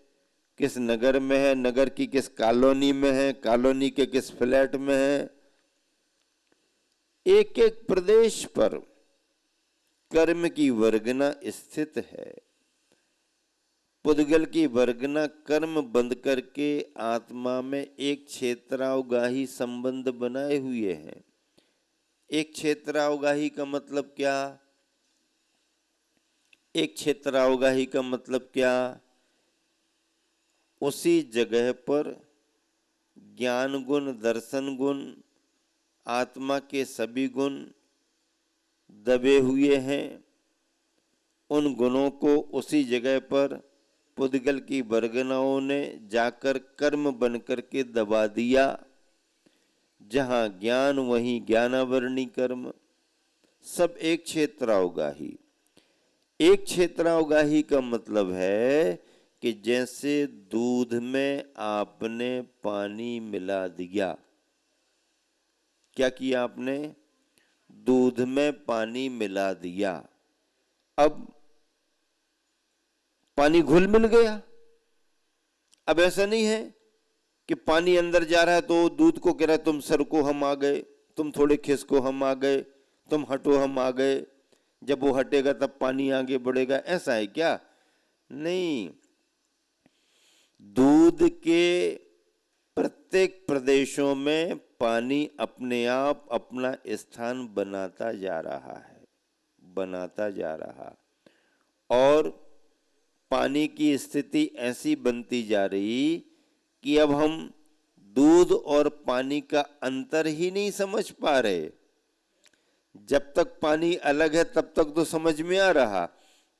किस नगर में है? नगर की किस कॉलोनी में है? कॉलोनी के किस फ्लैट में है? एक एक प्रदेश पर कर्म की वर्गना स्थित है। पुद्गल की वर्गना कर्म बंद करके आत्मा में एक क्षेत्रावगाही संबंध बनाए हुए हैं। एक क्षेत्रावगाही का मतलब क्या? एक क्षेत्रावगाही का मतलब क्या? उसी जगह पर ज्ञान गुण, दर्शन गुण, आत्मा के सभी गुण दबे हुए हैं। उन गुणों को उसी जगह पर पुद्गल की वर्गनाओं ने जाकर कर्म बन करके दबा दिया। जहाँ ज्ञान वहीं ज्ञानावरणी कर्म, सब एक क्षेत्रावगाही। एक क्षेत्रावगाही का मतलब है कि जैसे दूध में आपने पानी मिला दिया। क्या किया आपने? दूध में पानी मिला दिया। अब पानी घुल मिल गया। अब ऐसा नहीं है कि पानी अंदर जा रहा है तो दूध को कह रहा है तुम सरको हम आ गए, तुम थोड़े खिसको हम आ गए, तुम हटो हम आ गए। जब वो हटेगा तब पानी आगे बढ़ेगा, ऐसा है क्या? नहीं। दूध के प्रत्येक प्रदेशों में पानी अपने आप अपना स्थान बनाता जा रहा है, बनाता जा रहा, और पानी की स्थिति ऐसी बनती जा रही कि अब हम दूध और पानी का अंतर ही नहीं समझ पा रहे। जब तक पानी अलग है तब तक तो समझ में आ रहा,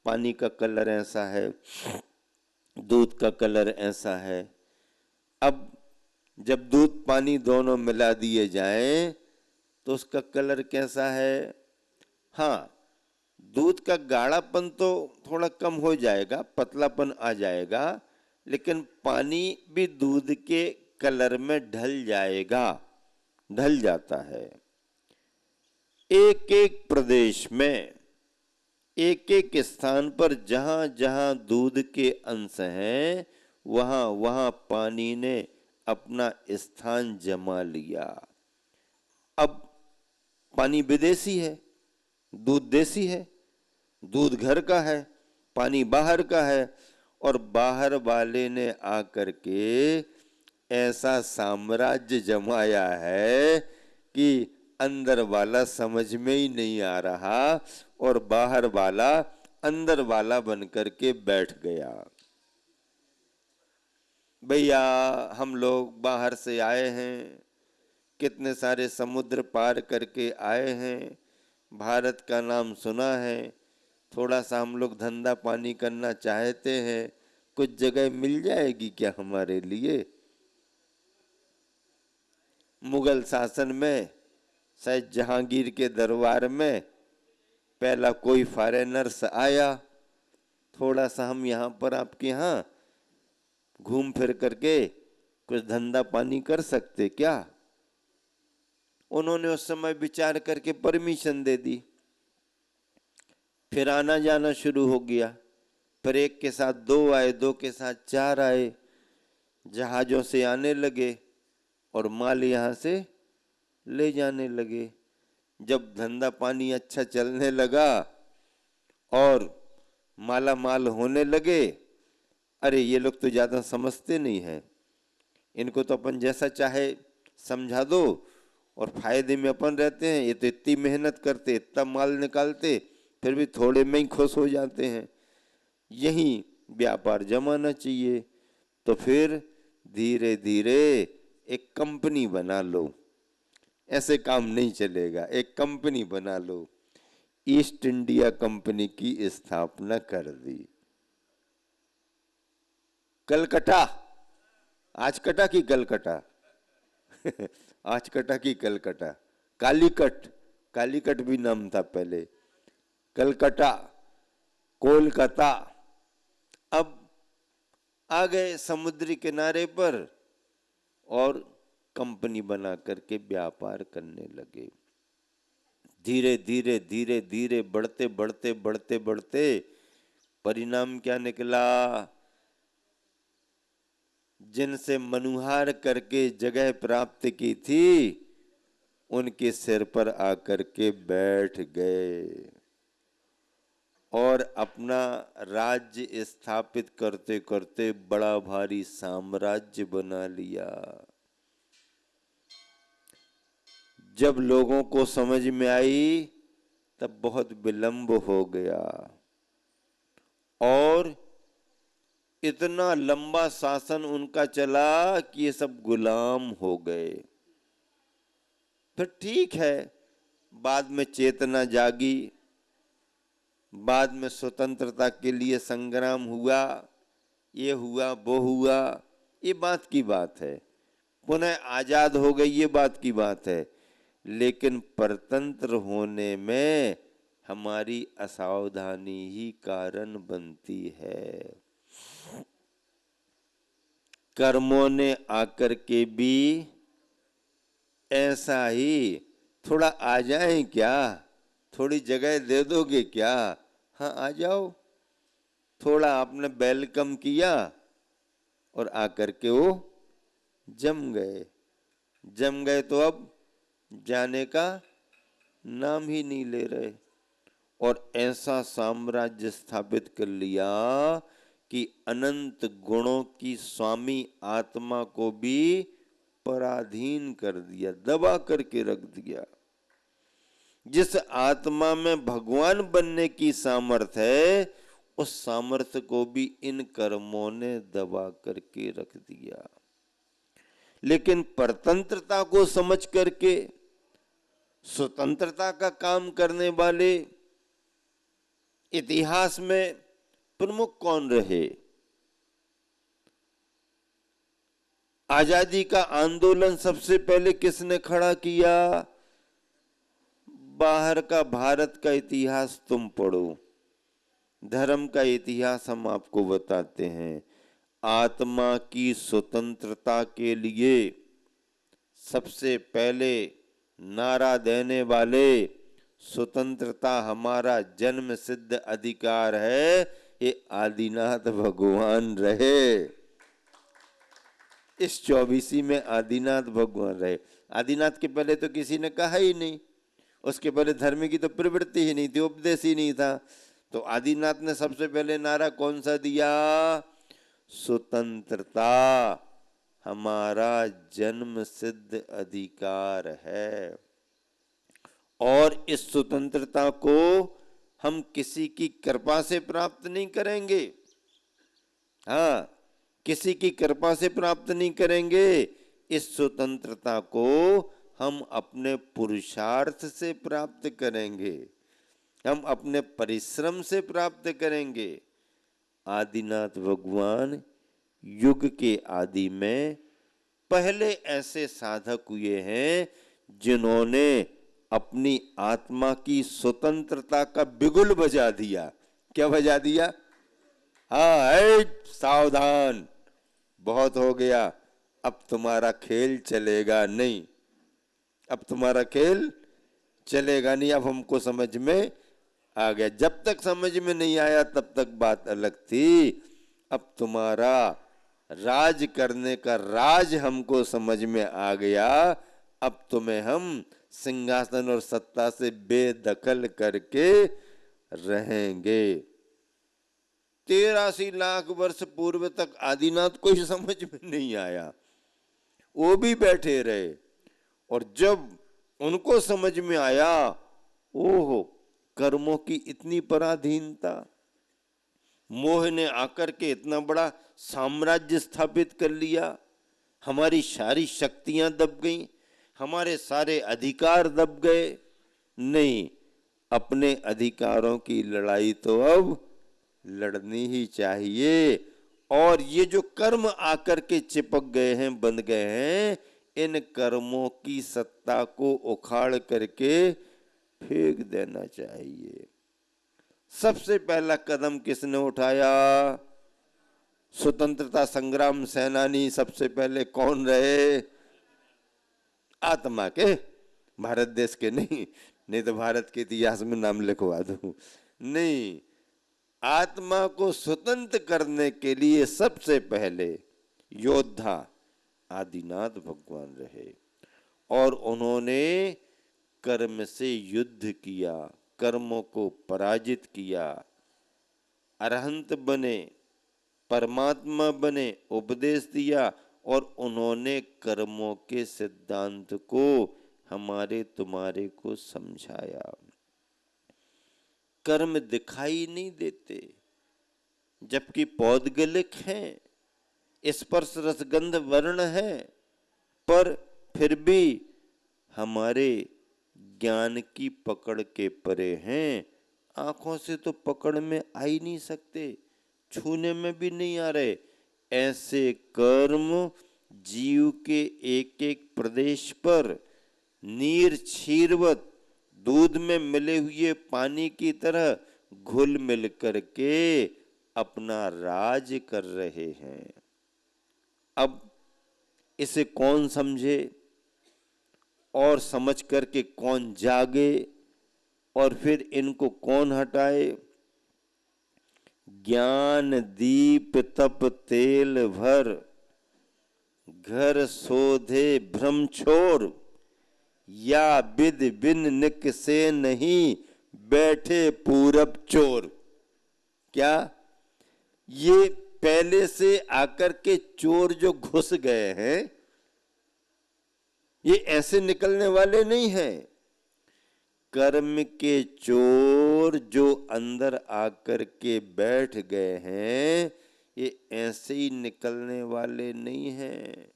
पानी का कलर ऐसा है, दूध का कलर ऐसा है। अब जब दूध पानी दोनों मिला दिए जाएं तो उसका कलर कैसा है? हाँ, दूध का गाढ़ापन तो थोड़ा कम हो जाएगा, पतलापन आ जाएगा, लेकिन पानी भी दूध के कलर में ढल जाएगा, ढल जाता है। एक एक प्रदेश में, एक एक स्थान पर जहां जहां दूध के अंश हैं, वहां वहां पानी ने अपना स्थान जमा लिया। अब पानी विदेशी है, दूध देसी है। दूध घर का है, पानी बाहर का है, और बाहर वाले ने आकर के ऐसा साम्राज्य जमाया है कि अंदर वाला समझ में ही नहीं आ रहा और बाहर वाला अंदर वाला बनकर के बैठ गया। भैया हम लोग बाहर से आए हैं, कितने सारे समुद्र पार करके आए हैं, भारत का नाम सुना है, थोड़ा सा हम लोग धंधा पानी करना चाहते हैं, कुछ जगह मिल जाएगी क्या हमारे लिए? मुगल शासन में शायद जहांगीर के दरबार में पहला कोई फॉरेनर्स आया, थोड़ा सा हम यहाँ पर आपके यहाँ घूम फिर करके कुछ धंधा पानी कर सकते क्या? उन्होंने उस समय विचार करके परमिशन दे दी। फिर आना जाना शुरू हो गया, फिर एक के साथ दो आए, दो के साथ चार आए, जहाजों से आने लगे और माल यहाँ से ले जाने लगे। जब धंधा पानी अच्छा चलने लगा और माला माल होने लगे, अरे ये लोग तो ज़्यादा समझते नहीं हैं, इनको तो अपन जैसा चाहे समझा दो और फायदे में अपन रहते हैं। ये तो इतनी मेहनत करते, इतना माल निकालते, फिर भी थोड़े में ही खुश हो जाते हैं, यही व्यापार जमाना चाहिए। तो फिर धीरे धीरे एक कंपनी बना लो, ऐसे काम नहीं चलेगा, एक कंपनी बना लो। ईस्ट इंडिया कंपनी की स्थापना कर दी। कलकत्ता, आज कटा की कलकत्ता आज कटा की कलकत्ता, कालीकट, कालीकट भी नाम था पहले, कलकत्ता, कोलकाता। अब आ गए समुद्री किनारे पर और कंपनी बना करके व्यापार करने लगे। धीरे धीरे धीरे धीरे बढ़ते बढ़ते बढ़ते बढ़ते परिणाम क्या निकला? जिनसे मनुहार करके जगह प्राप्त की थी, उनके सिर पर आकर के बैठ गए और अपना राज्य स्थापित करते करते बड़ा भारी साम्राज्य बना लिया। जब लोगों को समझ में आई तब बहुत विलंब हो गया और इतना लंबा शासन उनका चला कि ये सब गुलाम हो गए। फिर ठीक है, बाद में चेतना जागी, बाद में स्वतंत्रता के लिए संग्राम हुआ, ये हुआ वो हुआ, ये बात की बात है, पुनः आजाद हो गई, ये बात की बात है। लेकिन परतंत्र होने में हमारी असावधानी ही कारण बनती है। कर्मों ने आकर के भी ऐसा ही थोड़ा आ जाएं क्या, थोड़ी जगह दे दोगे क्या, हाँ आ जाओ, थोड़ा आपने वेलकम किया और आकर के वो जम गए। जम गए तो अब जाने का नाम ही नहीं ले रहे और ऐसा साम्राज्य स्थापित कर लिया कि अनंत गुणों की स्वामी आत्मा को भी पराधीन कर दिया, दबा करके रख दिया। जिस आत्मा में भगवान बनने की सामर्थ्य है, उस सामर्थ्य को भी इन कर्मों ने दबा करके रख दिया। लेकिन परतंत्रता को समझ करके स्वतंत्रता का काम करने वाले इतिहास में प्रमुख कौन रहे? आजादी का आंदोलन सबसे पहले किसने खड़ा किया? बाहर का भारत का इतिहास तुम पढ़ो, धर्म का इतिहास हम आपको बताते हैं। आत्मा की स्वतंत्रता के लिए सबसे पहले नारा देने वाले स्वतंत्रता हमारा जन्म सिद्ध अधिकार है, ये आदिनाथ भगवान रहे। इस 24 में आदिनाथ भगवान रहे। आदिनाथ के पहले तो किसी ने कहा ही नहीं, उसके पहले धर्म की तो प्रवृत्ति ही नहीं थी, उपदेश ही नहीं था। तो आदिनाथ ने सबसे पहले नारा कौन सा दिया? स्वतंत्रता हमारा जन्म सिद्ध अधिकार है। और इस स्वतंत्रता को हम किसी की कृपा से प्राप्त नहीं करेंगे। हाँ, किसी की कृपा से प्राप्त नहीं करेंगे। इस स्वतंत्रता को हम अपने पुरुषार्थ से प्राप्त करेंगे, हम अपने परिश्रम से प्राप्त करेंगे। आदिनाथ भगवान युग के आदि में पहले ऐसे साधक हुए हैं जिन्होंने अपनी आत्मा की स्वतंत्रता का बिगुल बजा दिया। क्या बजा दिया? हाँ, है सावधान, बहुत हो गया, अब तुम्हारा खेल चलेगा नहीं, अब तुम्हारा खेल चलेगा नहीं, अब हमको समझ में आ गया। जब तक समझ में नहीं आया तब तक बात अलग थी, अब तुम्हारा राज करने का राज हमको समझ में आ गया, अब तुम्हें हम सिंहासन और सत्ता से बेदखल करके रहेंगे। 83 लाख वर्ष पूर्व तक आदिनाथ को ही समझ में नहीं आया, वो भी बैठे रहे। और जब उनको समझ में आया, ओहो, कर्मों की इतनी पराधीनता, मोह ने आकर के इतना बड़ा साम्राज्य स्थापित कर लिया, हमारी सारी शक्तियां दब गईं, हमारे सारे अधिकार दब गए। नहीं, अपने अधिकारों की लड़ाई तो अब लड़नी ही चाहिए। और ये जो कर्म आकर के चिपक गए हैं, बंध गए हैं, इन कर्मों की सत्ता को उखाड़ करके फेंक देना चाहिए। सबसे पहला कदम किसने उठाया? स्वतंत्रता संग्राम सेनानी सबसे पहले कौन रहे? आत्मा के, भारत देश के नहीं, नहीं तो भारत के इतिहास में नाम लिखवा दूं। नहीं, आत्मा को स्वतंत्र करने के लिए सबसे पहले योद्धा आदिनाथ भगवान रहे। और उन्होंने कर्म से युद्ध किया, कर्मों को पराजित किया, अरहंत बने, परमात्मा बने, उपदेश दिया। और उन्होंने कर्मों के सिद्धांत को हमारे तुम्हारे को समझाया। कर्म दिखाई नहीं देते, जबकि पौद्गलिक हैं, स्पर्श रसगंध वर्ण है, पर फिर भी हमारे ज्ञान की पकड़ के परे हैं। आंखों से तो पकड़ में आ ही नहीं सकते, छूने में भी नहीं आ रहे। ऐसे कर्म जीव के एक एक प्रदेश पर नीर क्षीरवत दूध में मिले हुए पानी की तरह घुल मिल करके अपना राज कर रहे हैं। अब इसे कौन समझे और समझ करके कौन जागे और फिर इनको कौन हटाए? ज्ञान दीप तप तेल भर, घर शोधे भ्रम छोर, या विद बिन निक से नहीं बैठे पूरब चोर। क्या ये पहले से आकर के चोर जो घुस गए हैं, ये ऐसे निकलने वाले नहीं हैं। कर्म के चोर जो अंदर आकर के बैठ गए हैं, ये ऐसे ही निकलने वाले नहीं हैं।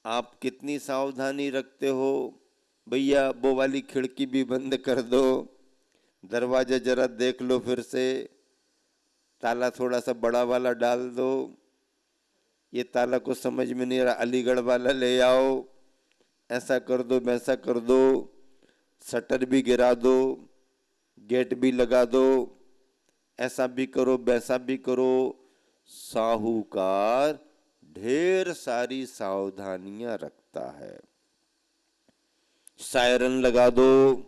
आप कितनी सावधानी रखते हो? भैया वो वाली खिड़की भी बंद कर दो, दरवाजा जरा देख लो, फिर से ताला थोड़ा सा बड़ा वाला डाल दो, ये ताला को समझ में नहीं आ रहा, अलीगढ़ वाला ले आओ, ऐसा कर दो वैसा कर दो, शटर भी गिरा दो, गेट भी लगा दो, ऐसा भी करो वैसा भी करो। साहूकार ढेर सारी सावधानियां रखता है। सायरन लगा दो,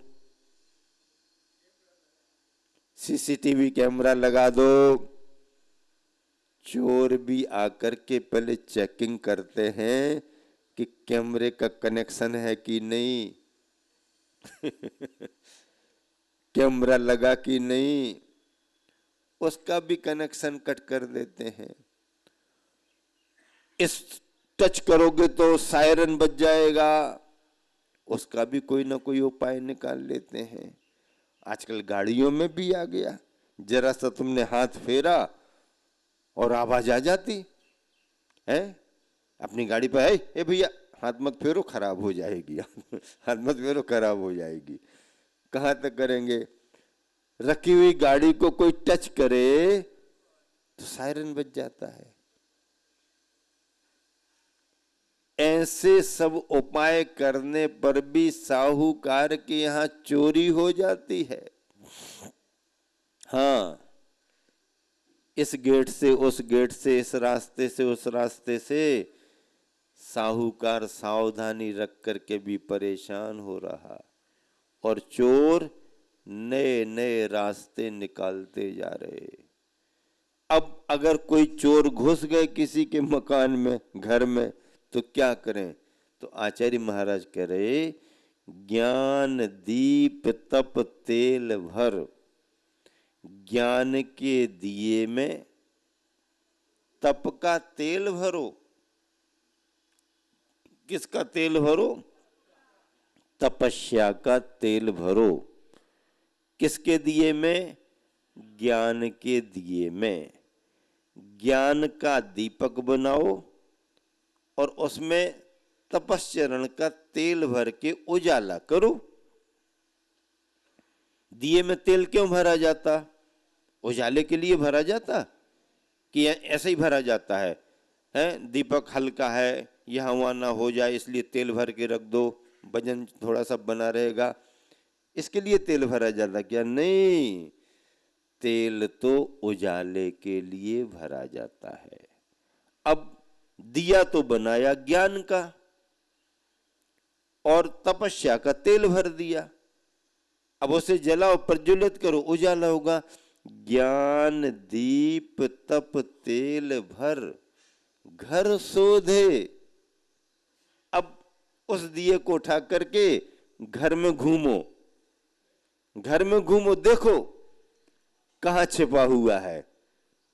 सीसीटीवी कैमरा लगा दो, चोर भी आकर के पहले चेकिंग करते हैं कि कैमरे का कनेक्शन है कि नहीं, कैमरा लगा कि नहीं, उसका भी कनेक्शन कट कर देते हैं। इस टच करोगे तो सायरन बज जाएगा, उसका भी कोई ना कोई उपाय निकाल लेते हैं। आजकल गाड़ियों में भी आ गया, जरा सा तुमने हाथ फेरा और आवाज आ जाती है। अपनी गाड़ी पर है, ए भैया हाथ मत फेरो खराब हो जाएगी, हाथ मत फेरो खराब हो जाएगी। कहां तक करेंगे? रखी हुई गाड़ी को कोई टच करे तो सायरन बज जाता है। ऐसे सब उपाय करने पर भी साहूकार के यहां चोरी हो जाती है। हाँ, इस गेट से उस गेट से, इस रास्ते से उस रास्ते से साहूकार सावधानी रख करके भी परेशान हो रहा, और चोर नए नए रास्ते निकालते जा रहे। अब अगर कोई चोर घुस गए किसी के मकान में, घर में, तो क्या करें? तो आचार्य महाराज कह रहे, ज्ञान दीप तप तेल भर, ज्ञान के दिए में तप का तेल भरो। किसका तेल भरो? तपस्या का तेल भरो। किसके दिए में? ज्ञान के दिए में। ज्ञान का दीपक बनाओ और उसमें तपस्चरण का तेल भर के उजाला करो। दिए में तेल क्यों भरा जाता? उजाले के लिए भरा जाता कि ऐसे ही भरा जाता है? दीपक हल्का है, यहाँ वहाँ ना हो जाए इसलिए तेल भर के रख दो, वजन थोड़ा सा बना रहेगा, इसके लिए तेल भरा जाता क्या? नहीं, तेल तो उजाले के लिए भरा जाता है। अब दिया तो बनाया ज्ञान का और तपस्या का तेल भर दिया, अब उसे जलाओ, प्रज्वलित करो, उजाला होगा। ज्ञान दीप तप तेल भर घर शोधे। अब उस दिए को उठा करके घर में घूमो, घर में घूमो, देखो कहां छिपा हुआ है,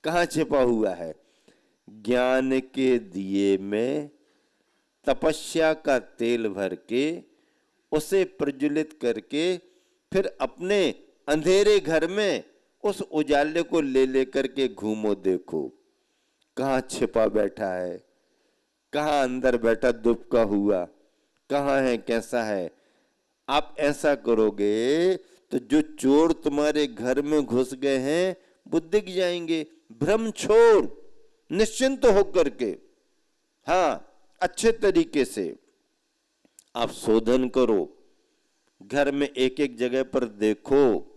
कहां छिपा हुआ है। ज्ञान के दिए में तपस्या का तेल भर के उसे प्रज्वलित करके फिर अपने अंधेरे घर में उस उजाले को ले लेकर के घूमो, देखो कहां छिपा बैठा है, कहां अंदर बैठा दुबका हुआ, कहां है, कैसा है। आप ऐसा करोगे तो जो चोर तुम्हारे घर में घुस गए हैं वो दिख जाएंगे। भ्रम छोड़, निश्चिंत होकर के, हाँ, अच्छे तरीके से आप शोधन करो, घर में एक एक जगह पर देखो।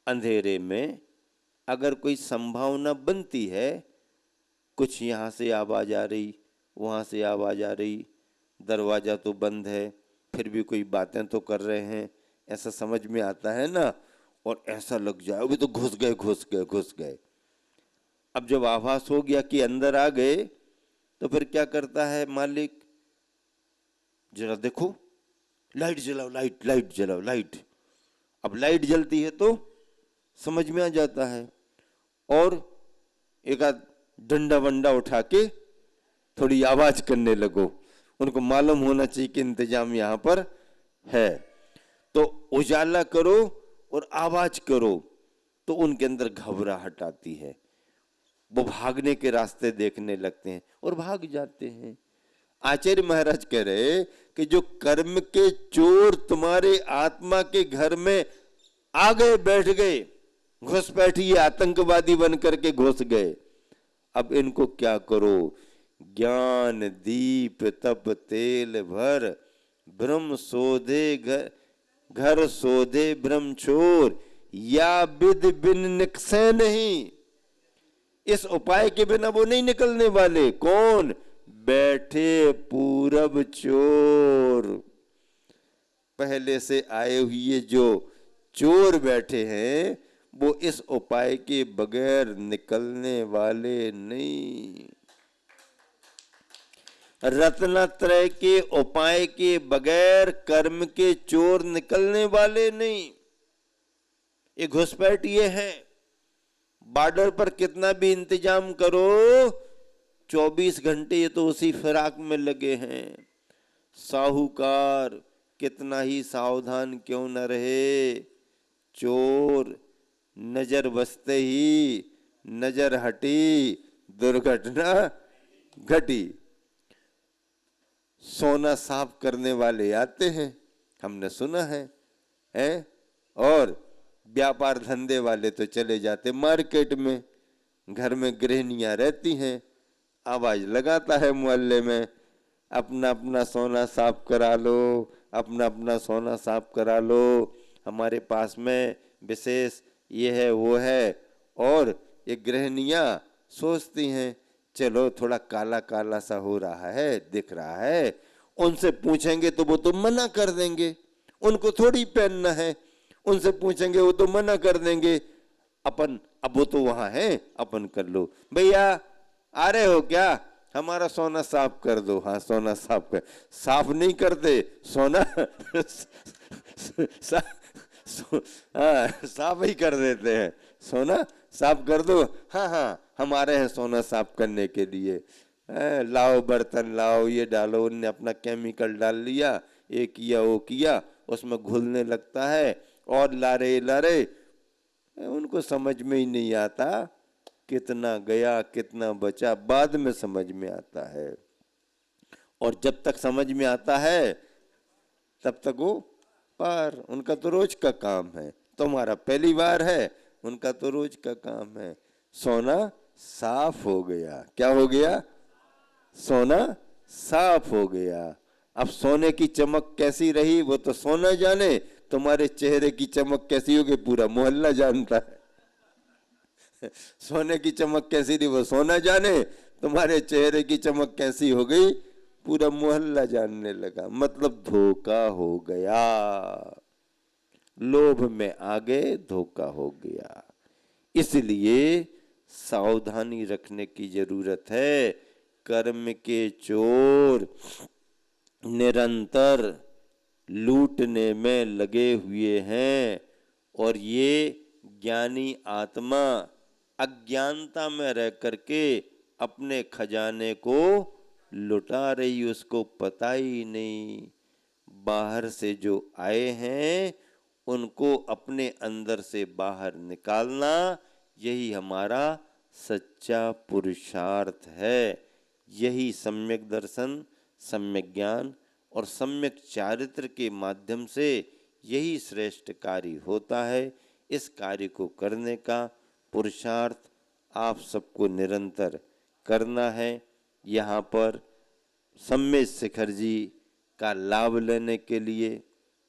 अंधेरे में अगर कोई संभावना बनती है, कुछ यहां से आवाज आ रही, वहां से आवाज आ रही, दरवाजा तो बंद है फिर भी कोई बातें तो कर रहे हैं, ऐसा समझ में आता है ना, और ऐसा लग जाए अभी तो घुस गए घुस गए घुस गए। अब जब आभास हो गया कि अंदर आ गए तो फिर क्या करता है मालिक? जरा देखो, लाइट जलाओ, लाइट लाइट जलाओ, लाइट। अब लाइट जलती है तो समझ में आ जाता है, और एक आध डंडा वंडा उठा के थोड़ी आवाज करने लगो, उनको मालूम होना चाहिए कि इंतजाम यहां पर है। तो उजाला करो और आवाज करो तो उनके अंदर घबराहट आती है, वो भागने के रास्ते देखने लगते हैं और भाग जाते हैं। आचार्य महाराज कह रहे कि जो कर्म के चोर तुम्हारे आत्मा के घर में आ गए, बैठ गए, घुसपैठी आतंकवादी बन करके घुस गए, अब इनको क्या करो? ज्ञान दीप तप तेल भर, ब्रह्म शोधे घर शोधे ब्रह्म चोर, या विद बिन निकसे नहीं। इस उपाय के बिना वो नहीं निकलने वाले। कौन? बैठे पूरब चोर। पहले से आए हुए जो चोर बैठे हैं वो इस उपाय के बगैर निकलने वाले नहीं। रत्नत्रय के उपाय के बगैर कर्म के चोर निकलने वाले नहीं। ये घुसपैठ ये है। बॉर्डर पर कितना भी इंतजाम करो, 24 घंटे ये तो उसी फिराक में लगे हैं। साहूकार कितना ही सावधान क्यों न रहे, चोर नजर बसते ही नजर हटी, दुर्घटना घटी। सोना साफ करने वाले आते हैं, हमने सुना है? और व्यापार धंधे वाले तो चले जाते मार्केट में। घर में गृहिणियां रहती हैं, आवाज लगाता है मोहल्ले में, अपना अपना सोना साफ करा लो, अपना अपना सोना साफ करा लो, हमारे पास में विशेष ये है वो है। और ये गृहिणियां सोचती हैं चलो थोड़ा काला काला सा हो रहा है, दिख रहा है। उनसे पूछेंगे तो वो तो मना कर देंगे, उनको थोड़ी पहनना है। उनसे पूछेंगे वो तो मना कर देंगे। अपन अब वो तो वहां है, अपन कर लो। भैया आ रहे हो क्या? हमारा सोना साफ कर दो। हाँ सोना साफ कर, साफ नहीं करते सोना हाँ साफ ही कर देते हैं। सोना साफ कर दो। हाँ हाँ हमारे हैं सोना साफ करने के लिए। लाओ बर्तन लाओ, ये डालो। उनने अपना केमिकल डाल लिया, ये किया वो किया, उसमें घुलने लगता है और लारे लारे। उनको समझ में ही नहीं आता कितना गया कितना बचा, बाद में समझ में आता है। और जब तक समझ में आता है तब तक वो पार। उनका तो रोज का काम है, तुम्हारा पहली बार है, उनका तो रोज का काम है। सोना साफ हो गया। क्या हो गया? सोना साफ हो गया। अब सोने की चमक कैसी रही वो तो सोना जाने, तुम्हारे चेहरे की चमक कैसी होगी पूरा मोहल्ला जानता है। सोने की चमक कैसी थी वो सोना जाने, तुम्हारे चेहरे की चमक कैसी हो गई पूरा मोहल्ला जानने लगा। मतलब धोखा हो गया, लोभ में आगे धोखा हो गया। इसलिए सावधानी रखने की जरूरत है। कर्म के चोर निरंतर लूटने में लगे हुए हैं और ये ज्ञानी आत्मा अज्ञानता में रह करके अपने खजाने को लुटा रही, उसको पता ही नहीं। बाहर से जो आए हैं उनको अपने अंदर से बाहर निकालना, यही हमारा सच्चा पुरुषार्थ है। यही सम्यक दर्शन, सम्यक ज्ञान और सम्यक चारित्र के माध्यम से यही श्रेष्ठ कार्य होता है। इस कार्य को करने का पुरुषार्थ आप सबको निरंतर करना है। यहाँ पर सम्मेद शिखर जी का लाभ लेने के लिए,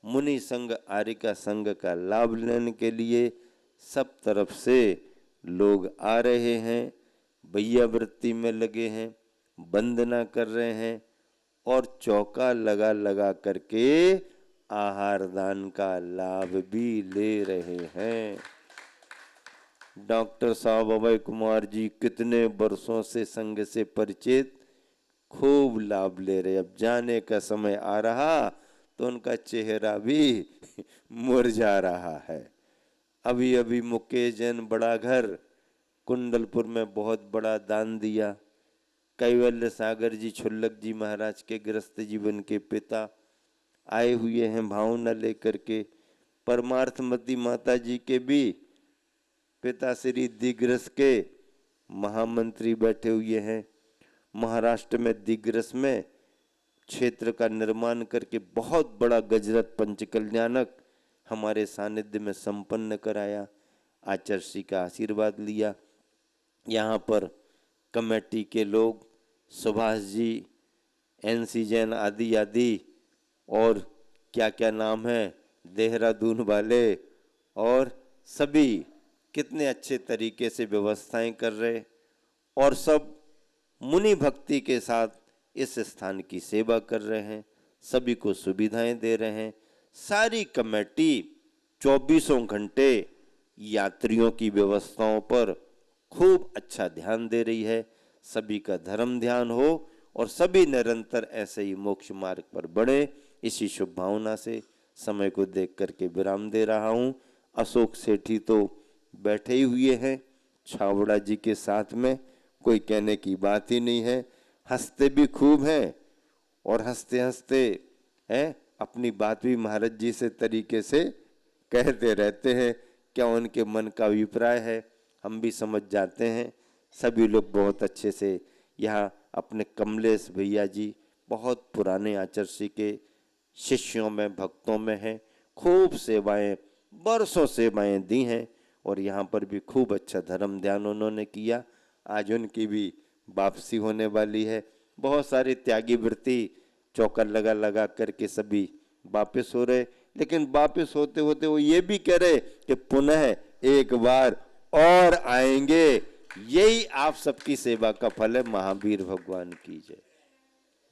मुनि संघ आरिका संघ का लाभ लेने के लिए सब तरफ से लोग आ रहे हैं, भैया वृत्ति में लगे हैं, वंदना कर रहे हैं और चौका लगा लगा करके आहार दान का लाभ भी ले रहे हैं। डॉक्टर साहब अभय कुमार जी कितने वर्षों से संघ से परिचित, खूब लाभ ले रहे। अब जाने का समय आ रहा तो उनका चेहरा भी मुरझा रहा है। अभी अभी मुकेश जैन बड़ा घर कुंडलपुर में बहुत बड़ा दान दिया। कैवल्य सागर जी छुल्लक जी महाराज के गृहस्थ जीवन के पिता आए हुए हैं भावना लेकर के। परमार्थमती माता जी के भी पिता श्री दिग्रस के महामंत्री बैठे हुए हैं। महाराष्ट्र में दिग्रस में क्षेत्र का निर्माण करके बहुत बड़ा गजरथ पंचकल्याणक हमारे सानिध्य में संपन्न कराया। आचार्य श्री का आशीर्वाद लिया। यहाँ पर कमेटी के लोग सुभाष जी, NC जैन आदि आदि और क्या क्या नाम है देहरादून वाले, और सभी कितने अच्छे तरीके से व्यवस्थाएं कर रहे। और सब मुनि भक्ति के साथ इस स्थान की सेवा कर रहे हैं, सभी को सुविधाएं दे रहे हैं। सारी कमेटी 24 घंटे यात्रियों की व्यवस्थाओं पर खूब अच्छा ध्यान दे रही है। सभी का धर्म ध्यान हो और सभी निरंतर ऐसे ही मोक्ष मार्ग पर बढ़े, इसी शुभ भावना से समय को देख करके विराम दे रहा हूं। अशोक सेठी तो बैठे ही हुए हैं छावड़ा जी के साथ में, कोई कहने की बात ही नहीं है। हंसते भी खूब हैं और हंसते हंसते हैं अपनी बात भी महाराज जी से तरीके से कहते रहते हैं। क्या उनके मन का अभिप्राय है हम भी समझ जाते हैं। सभी लोग बहुत अच्छे से यहाँ अपने कमलेश भैया जी बहुत पुराने आचर्षी के शिष्यों में भक्तों में हैं, खूब सेवाएं बरसों सेवाएं दी हैं और यहाँ पर भी खूब अच्छा धर्म ध्यान उन्होंने किया। आज उनकी भी वापसी होने वाली है। बहुत सारे त्यागी वृत्ति चौकर लगा लगा करके सभी वापस हो रहे, लेकिन वापस होते होते वो ये भी कह रहे कि पुनः एक बार और आएंगे। यही आप सबकी सेवा का फल है। महावीर भगवान की जय।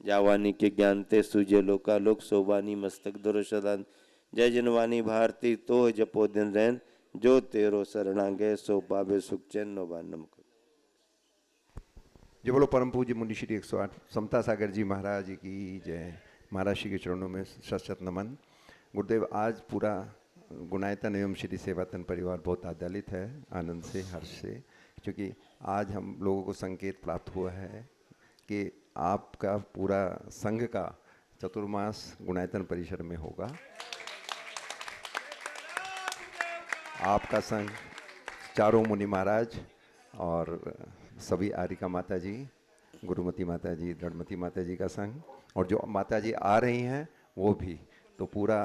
जावानी के ज्ञान ते सूझे लोकालोक, सोबानी मस्तक दुरसदान। जय जनवानी भारती तो जपो दिन रैन, जो तेरो शरणांगे सो पावे सुख चैन नोबानम। जय बोलो परम पूज्य मुनि श्री 108 समता सागर जी महाराज की जय। महाराज श्री के चरणों में सशत नमन। गुरुदेव, आज पूरा गुणायतन एवं श्री सेवातन परिवार बहुत आदालित है, आनंद से, हर्ष से, क्योंकि आज हम लोगों को संकेत प्राप्त हुआ है कि आपका पूरा संघ का चतुर्मास गुणायतन परिसर में होगा। आपका संघ चारों मुनि महाराज और सभी आरिका माता जी, गुरुमती माता जी, दृढ़मती माता जी का संघ, और जो माता जी आ रही हैं वो भी, तो पूरा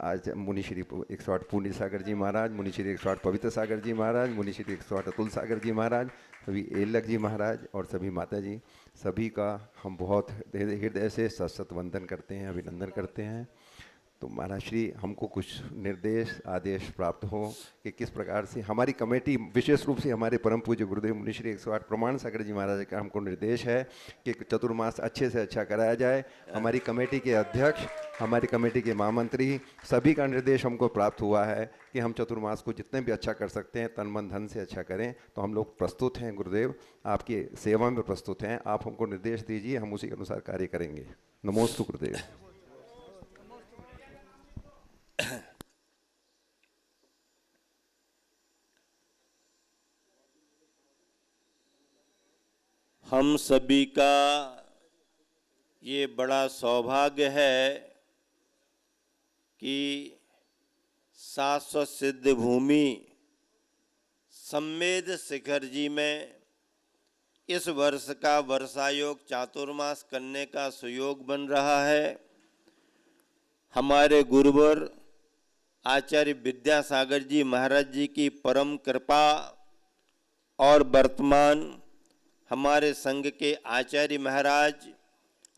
आज मुनि श्री 108 पूर्णी सागर जी महाराज, मुनि श्री 108 पवित्र सागर जी महाराज, मुनि श्री 108 अतुल सागर जी महाराज, सभी एलक जी महाराज और सभी माता जी, सभी का हम बहुत हृदय से सशत वंदन करते हैं, अभिनंदन करते हैं। तो महाराज श्री हमको कुछ निर्देश आदेश प्राप्त हो कि किस प्रकार से हमारी कमेटी, विशेष रूप से हमारे परम पूज्य गुरुदेव मुनि श्री 108 प्रमाण सागर जी महाराज का हमको निर्देश है कि चतुर्मास अच्छे से अच्छा कराया जाए। हमारी कमेटी के अध्यक्ष, हमारी कमेटी के महामंत्री, सभी का निर्देश हमको प्राप्त हुआ है कि हम चतुर्मास को जितने भी अच्छा कर सकते हैं, तन मन धन से अच्छा करें। तो हम लोग प्रस्तुत हैं गुरुदेव, आपकी सेवा में प्रस्तुत हैं। आप हमको निर्देश दीजिए, हम उसी के अनुसार कार्य करेंगे। नमोस्तु गुरुदेव। हम सभी का ये बड़ा सौभाग्य है कि शाश्वत सिद्ध भूमि सम्मेद शिखर जी में इस वर्ष का वर्षायोग चातुर्मास करने का सुयोग बन रहा है। हमारे गुरुवर आचार्य विद्यासागर जी महाराज जी की परम कृपा और वर्तमान हमारे संघ के आचार्य महाराज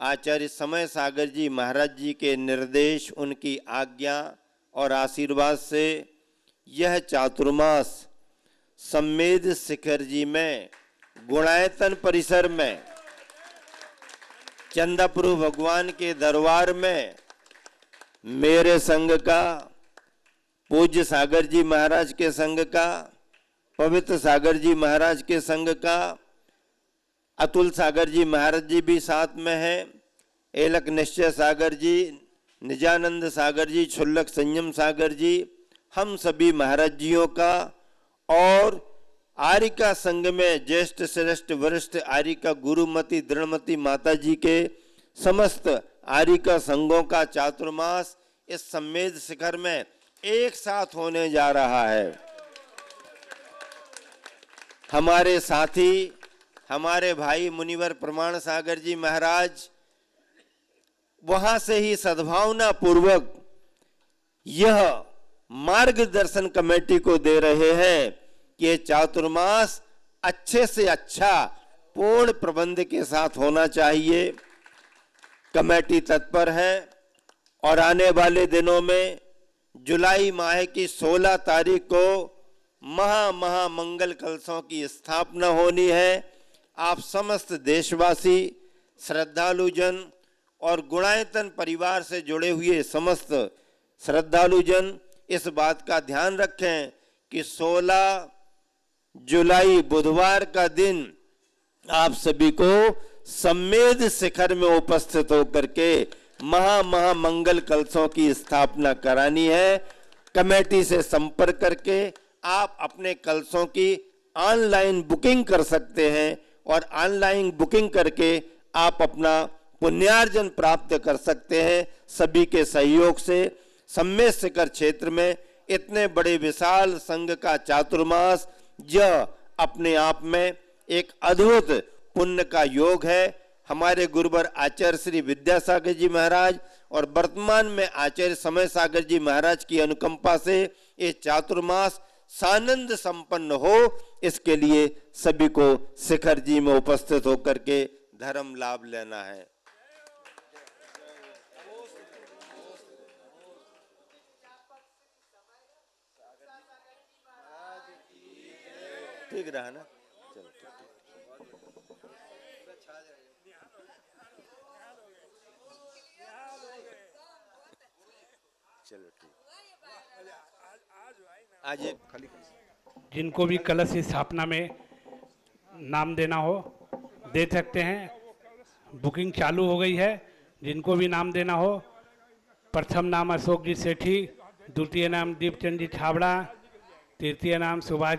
आचार्य समय सागर जी महाराज जी के निर्देश, उनकी आज्ञा और आशीर्वाद से यह चातुर्मास सम्मेद शिखर जी में गुणायतन परिसर में चंदाप्रभु भगवान के दरबार में मेरे संघ का, पूज्य सागर जी महाराज के संघ का, पवित्र सागर जी महाराज के संघ का, अतुल सागर जी महाराज जी भी साथ में हैं, एलक निश्चय सागर जी, निजानंद सागर जी, क्षुल्लक संयम सागर जी, हम सभी महाराज जियों का और आरिका संघ में ज्येष्ठ श्रेष्ठ वरिष्ठ आरिका गुरुमती दृढ़मती माता जी के समस्त आरिका संघों का चातुर्मास इस सम्मेद शिखर में एक साथ होने जा रहा है। हमारे साथी, हमारे भाई मुनिवर प्रमाण सागर जी महाराज वहां से ही सद्भावना पूर्वक यह मार्गदर्शन कमेटी को दे रहे हैं कि ये चातुर्मास अच्छे से अच्छा पूर्ण प्रबंध के साथ होना चाहिए। कमेटी तत्पर है और आने वाले दिनों में जुलाई माह की 16 तारीख को महा मंगल कलशों की स्थापना होनी है। आप समस्त देशवासी, श्रद्धालुजन और गुणायतन परिवार से जुड़े हुए समस्त श्रद्धालुजन इस बात का ध्यान रखें कि 16 जुलाई बुधवार का दिन आप सभी को सम्मेद शिखर में उपस्थित होकर के महामंगल कलशों की स्थापना करानी है। कमेटी से संपर्क करके आप अपने कलशों की ऑनलाइन बुकिंग कर सकते हैं और ऑनलाइन बुकिंग करके आप अपना पुण्यार्जन प्राप्त कर सकते हैं। सभी के सहयोग से सम्मेद शिखर क्षेत्र में इतने बड़े विशाल संघ का चातुर्मास यह अपने आप में एक अद्भुत पुण्य का योग है। हमारे गुरुवर आचार्य श्री विद्यासागर जी महाराज और वर्तमान में आचार्य समय सागर जी महाराज की अनुकंपा से ये चातुर्मास सानंद संपन्न हो, इसके लिए सभी को शिखर जी में उपस्थित होकर के धर्म लाभ लेना है। ठीक रहा ना? चलो चलो ठीक। आज एक जिनको भी कलश की स्थापना में नाम देना हो दे सकते हैं। बुकिंग चालू हो गई है। जिनको भी नाम देना हो, प्रथम नाम अशोक जी सेठी, द्वितीय नाम दीपचंद जी छाबड़ा, तृतीय नाम सुभाष जी